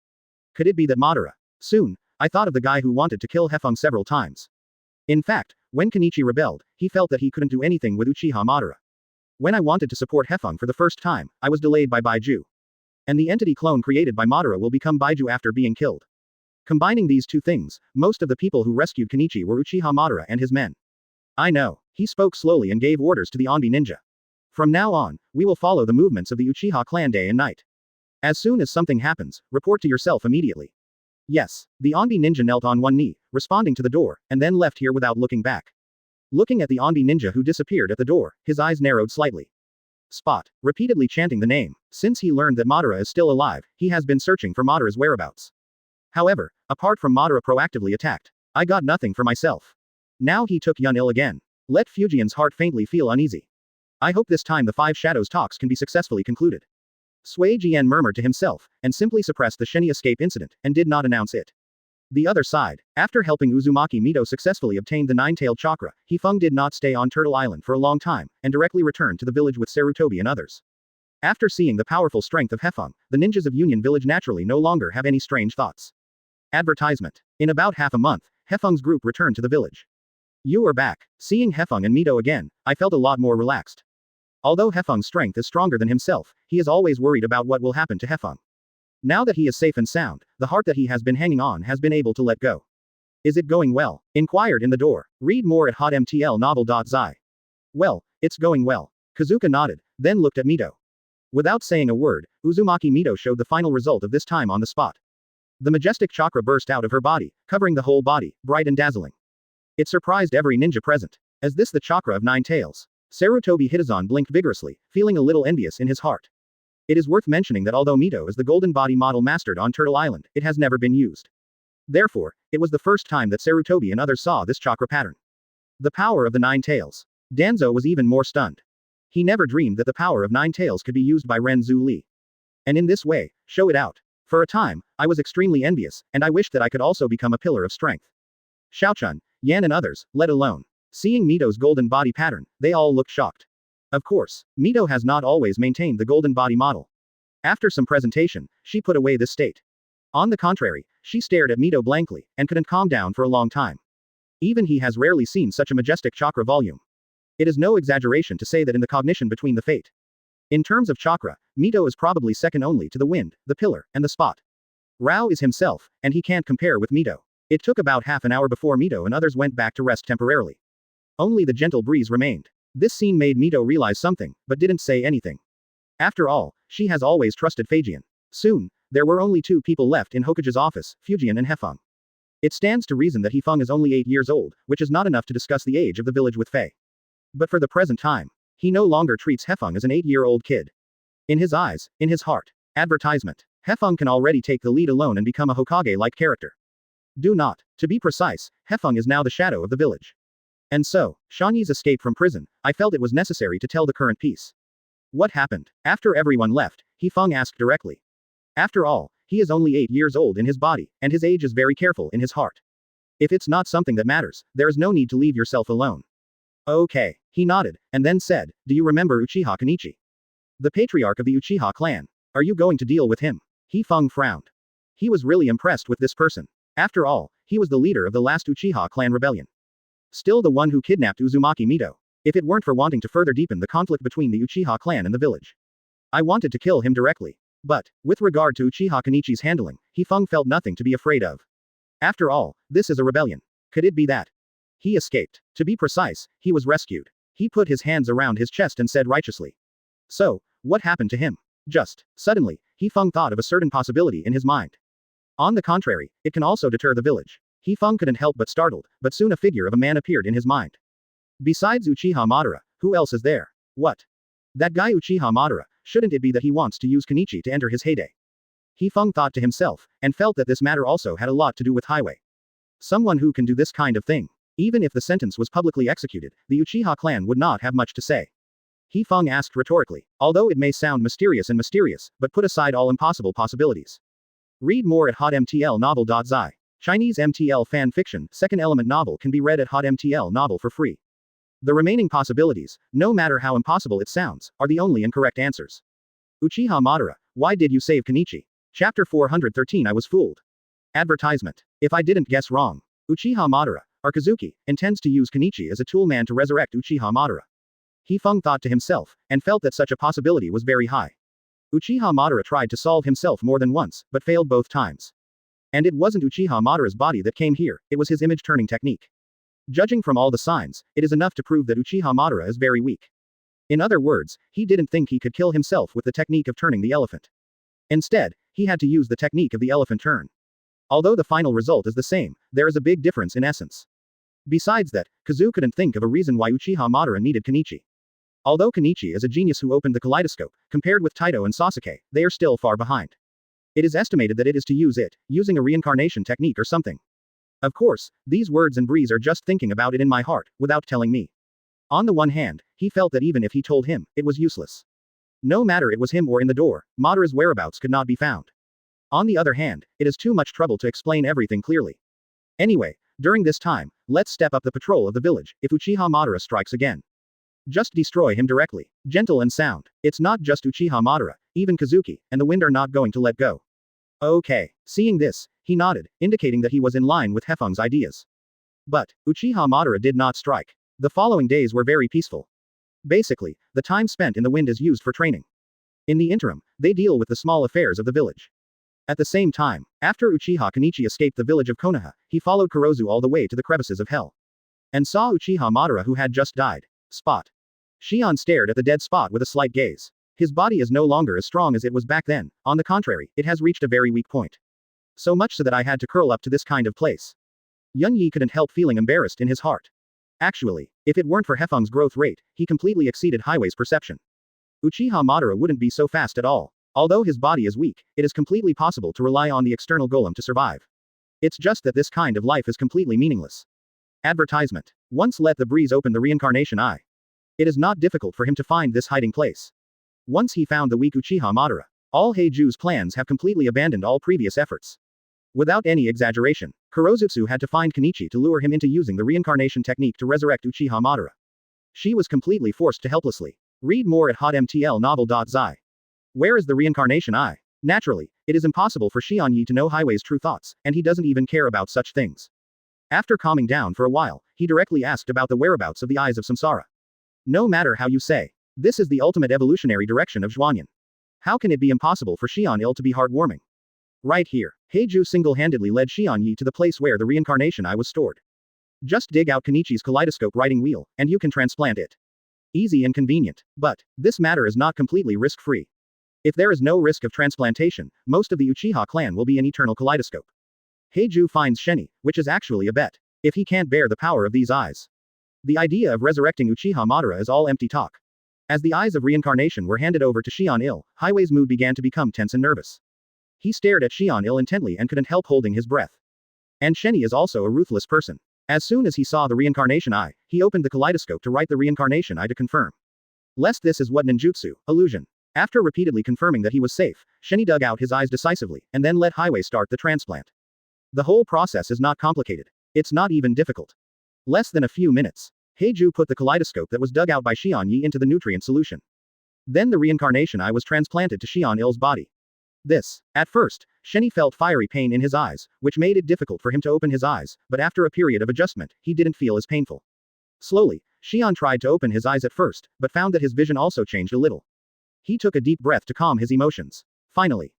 Could it be that Madara? Soon, I thought of the guy who wanted to kill Hefeng several times. In fact, when Kenichi rebelled, he felt that he couldn't do anything with Uchiha Madara. When I wanted to support Hefeng for the first time, I was delayed by Baiju. And the entity clone created by Madara will become Baiju after being killed. Combining these two things, most of the people who rescued Kenichi were Uchiha Madara and his men. I know. He spoke slowly and gave orders to the Onbi ninja. From now on, we will follow the movements of the Uchiha clan day and night. As soon as something happens, report to yourself immediately. Yes, the Onbi ninja knelt on one knee, responding to the door, and then left here without looking back. Looking at the Onbi ninja who disappeared at the door, his eyes narrowed slightly. Spot, repeatedly chanting the name. Since he learned that Madara is still alive, he has been searching for Madara's whereabouts. However, apart from Madara proactively attacked, I got nothing for myself. Now he took Yun-il again. Let Fujian's heart faintly feel uneasy. I hope this time the Five Shadows talks can be successfully concluded. Sui Jian murmured to himself, and simply suppressed the Sheni escape incident, and did not announce it. The other side, after helping Uzumaki Mito successfully obtain the nine-tailed chakra, Hefeng did not stay on Turtle Island for a long time, and directly returned to the village with Sarutobi and others. After seeing the powerful strength of Hefeng, the ninjas of Union Village naturally no longer have any strange thoughts. Advertisement. In about half a month, Hefeng's group returned to the village. You are back. Seeing Hefeng and Mito again, I felt a lot more relaxed. Although Hefeng's strength is stronger than himself, he is always worried about what will happen to Hefeng. Now that he is safe and sound, the heart that he has been hanging on has been able to let go. Is it going well? Inquired in the door. Read more at hotmtlnovel.zi. Well, it's going well. Kazuka nodded, then looked at Mito. Without saying a word, Uzumaki Mito showed the final result of this time on the spot. The majestic chakra burst out of her body, covering the whole body, bright and dazzling. It surprised every ninja present. Is this the chakra of 9 tails? Sarutobi Hizen blinked vigorously, feeling a little envious in his heart. It is worth mentioning that although Mito is the golden body model mastered on Turtle Island, it has never been used. Therefore, it was the first time that Sarutobi and others saw this chakra pattern. The power of the 9 tails. Danzo was even more stunned. He never dreamed that the power of 9 tails could be used by Ren Zhu Li. And in this way, show it out. For a time, I was extremely envious, and I wished that I could also become a pillar of strength. Xiaochun, Yan and others, let alone. Seeing Mito's golden body pattern, they all looked shocked. Of course, Mito has not always maintained the golden body model. After some presentation, she put away this state. On the contrary, she stared at Mito blankly, and couldn't calm down for a long time. Even he has rarely seen such a majestic chakra volume. It is no exaggeration to say that in the cognition between the fate. In terms of chakra, Mito is probably second only to the wind, the pillar, and the spot. Rao is himself, and he can't compare with Mito. It took about half an hour before Mito and others went back to rest temporarily. Only the gentle breeze remained. This scene made Mito realize something, but didn't say anything. After all, she has always trusted Fujian. Soon, there were only 2 people left in Hokage's office, Fujian and Hefeng. It stands to reason that Hefeng is only 8 years old, which is not enough to discuss the age of the village with Fei. But for the present time, he no longer treats Hefeng as an 8-year-old kid. In his eyes, in his heart. Advertisement. Hefeng can already take the lead alone and become a Hokage-like character. Do not. To be precise, Hefeng is now the shadow of the village. And so, Shanyi's escape from prison, I felt it was necessary to tell the current piece. What happened? After everyone left, Hefeng asked directly. After all, he is only 8 years old in his body, and his age is very careful in his heart. If it's not something that matters, there is no need to leave yourself alone. Okay. He nodded, and then said, do you remember Uchiha Kenichi? The patriarch of the Uchiha clan. Are you going to deal with him? Hefeng frowned. He was really impressed with this person. After all, he was the leader of the last Uchiha clan rebellion. Still the one who kidnapped Uzumaki Mito. If it weren't for wanting to further deepen the conflict between the Uchiha clan and the village, I wanted to kill him directly. But, with regard to Uchiha Kenichi's handling, Hefeng felt nothing to be afraid of. After all, this is a rebellion. Could it be that he escaped? To be precise, he was rescued. He put his hands around his chest and said righteously. So, what happened to him? Suddenly, Hefeng thought of a certain possibility in his mind. On the contrary, it can also deter the village. Hefeng couldn't help but startled, but soon a figure of a man appeared in his mind. Besides Uchiha Madara, who else is there? What? That guy Uchiha Madara, shouldn't it be that he wants to use Kenichi to enter his heyday? Hefeng thought to himself, and felt that this matter also had a lot to do with Highway. Someone who can do this kind of thing. Even if the sentence was publicly executed, the Uchiha clan would not have much to say. Hefeng asked rhetorically, although it may sound mysterious, but put aside all impossible possibilities. Read more at hotmtlnovel.zi. Chinese MTL fan fiction, second element novel can be read at hotmtl novel for free. The remaining possibilities, no matter how impossible it sounds, are the only incorrect answers. Uchiha Madara, why did you save Kenichi? Chapter 413 I was fooled. Advertisement. If I didn't guess wrong, Uchiha Madara, or Kazuki, intends to use Kenichi as a tool man to resurrect Uchiha Madara. Hefeng thought to himself, and felt that such a possibility was very high. Uchiha Madara tried to solve himself more than once, but failed both times. And it wasn't Uchiha Madara's body that came here, it was his image-turning technique. Judging from all the signs, it is enough to prove that Uchiha Madara is very weak. In other words, he didn't think he could kill himself with the technique of turning the elephant. Instead, he had to use the technique of the elephant turn. Although the final result is the same, there is a big difference in essence. Besides that, Kazu couldn't think of a reason why Uchiha Madara needed Kenichi. Although Kenichi is a genius who opened the kaleidoscope, compared with Taito and Sasuke, they are still far behind. It is estimated that it is to use it, using a reincarnation technique or something. Of course, these words and Breeze are just thinking about it in my heart, without telling me. On the one hand, he felt that even if he told him, it was useless. No matter it was him or in the door, Madara's whereabouts could not be found. On the other hand, it is too much trouble to explain everything clearly. Anyway, during this time, let's step up the patrol of the village, if Uchiha Madara strikes again. Just destroy him directly. Gentle and sound. It's not just Uchiha Madara, even Kazuki, and the wind are not going to let go. Okay. Seeing this, he nodded, indicating that he was in line with Hefeng's ideas. But, Uchiha Madara did not strike. The following days were very peaceful. Basically, the time spent in the wind is used for training. In the interim, they deal with the small affairs of the village. At the same time, after Uchiha Kenichi escaped the village of Konoha, he followed Kurozu all the way to the crevices of hell. And saw Uchiha Madara who had just died. Spot. Shion stared at the dead spot with a slight gaze. His body is no longer as strong as it was back then, on the contrary, it has reached a very weak point. So much so that I had to curl up to this kind of place. Yun Yi couldn't help feeling embarrassed in his heart. Actually, if it weren't for Hefeng's growth rate, he completely exceeded Highway's perception. Uchiha Madara wouldn't be so fast at all. Although his body is weak, it is completely possible to rely on the external golem to survive. It's just that this kind of life is completely meaningless. Advertisement. Once let the breeze open the reincarnation eye. It is not difficult for him to find this hiding place. Once he found the weak Uchiha Madara, all Heiju's plans have completely abandoned all previous efforts. Without any exaggeration, Kurozutsu had to find Kenichi to lure him into using the reincarnation technique to resurrect Uchiha Madara. She was completely forced to helplessly. Read more at hotmtlnovel.zi. Where is the reincarnation eye? Naturally, it is impossible for Shion Yi to know Highway's true thoughts, and he doesn't even care about such things. After calming down for a while, he directly asked about the whereabouts of the eyes of Samsara. No matter how you say, this is the ultimate evolutionary direction of Zhuanyan. How can it be impossible for Shion Il to be heartwarming? Right here, Heiju single-handedly led Shion Yi to the place where the reincarnation eye was stored. Just dig out Kenichi's kaleidoscope writing wheel, and you can transplant it. Easy and convenient. But, this matter is not completely risk-free. If there is no risk of transplantation, most of the Uchiha clan will be an eternal kaleidoscope. Heiju finds Sheni, which is actually a bet. If he can't bear the power of these eyes. The idea of resurrecting Uchiha Madara is all empty talk. As the eyes of reincarnation were handed over to Shion Il, Highway's mood began to become tense and nervous. He stared at Shion Il intently and couldn't help holding his breath. And Sheni is also a ruthless person. As soon as he saw the reincarnation eye, he opened the kaleidoscope to write the reincarnation eye to confirm. Lest this is what ninjutsu, illusion. After repeatedly confirming that he was safe, Sheni dug out his eyes decisively, and then let Highway start the transplant. The whole process is not complicated. It's not even difficult. Less than a few minutes. Heiju put the kaleidoscope that was dug out by Shion Yi into the nutrient solution. Then the reincarnation eye was transplanted to Shion Il's body. At first, Sheni felt fiery pain in his eyes, which made it difficult for him to open his eyes, but after a period of adjustment, he didn't feel as painful. Slowly, Shion tried to open his eyes at first, but found that his vision also changed a little. He took a deep breath to calm his emotions. Finally,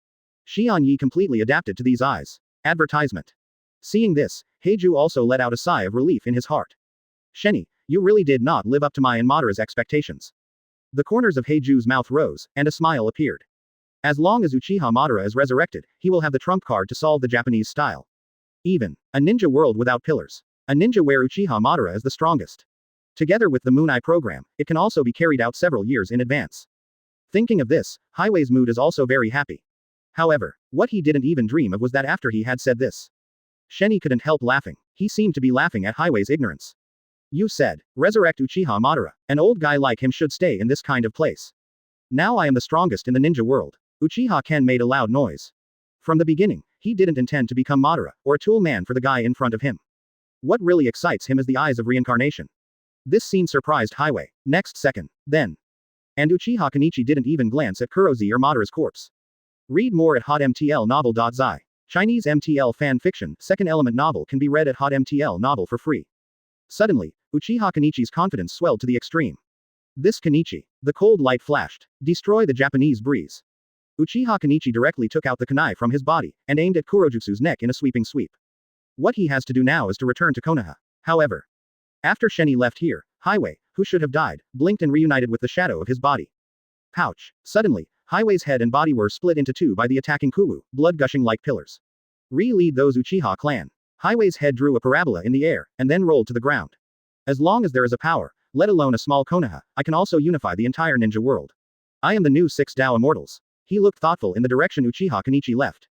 Shion Yi completely adapted to these eyes. Advertisement. Seeing this, Heiju also let out a sigh of relief in his heart. Sheni, you really did not live up to my and Madara's expectations. The corners of Heiju's mouth rose, and a smile appeared. As long as Uchiha Madara is resurrected, he will have the trump card to solve the Japanese style. Even a ninja world without pillars. A ninja where Uchiha Madara is the strongest. Together with the Moon Eye program, it can also be carried out several years in advance. Thinking of this, Highway's mood is also very happy. However, what he didn't even dream of was that after he had said this, Sheni couldn't help laughing. He seemed to be laughing at Highway's ignorance. You said, resurrect Uchiha Madara. An old guy like him should stay in this kind of place. Now I am the strongest in the ninja world. Uchiha Ken made a loud noise. From the beginning, he didn't intend to become Madara, or a tool man for the guy in front of him. What really excites him is the eyes of reincarnation. This scene surprised Highway. Next second, then. And Uchiha Kenichi didn't even glance at Kurozu or Madara's corpse. Read more at hotmtlnovel.zi. Chinese MTL fan fiction, second element novel can be read at hotmtl novel for free. Suddenly, Uchiha Kenichi's confidence swelled to the extreme. This Kenichi. The cold light flashed. Destroy the Japanese breeze. Uchiha Kenichi directly took out the kunai from his body, and aimed at Kurojutsu's neck in a sweeping sweep. What he has to do now is to return to Konoha. However, after Sheni left here, Highway, who should have died, blinked and reunited with the shadow of his body. Pouch. Suddenly, Highway's head and body were split into two by the attacking Kuwu, blood gushing like pillars. Re-lead those Uchiha clan. Highway's head drew a parabola in the air, and then rolled to the ground. As long as there is a power, let alone a small Konoha, I can also unify the entire ninja world. I am the new 6 Dao Immortals. He looked thoughtful in the direction Uchiha Kenichi left.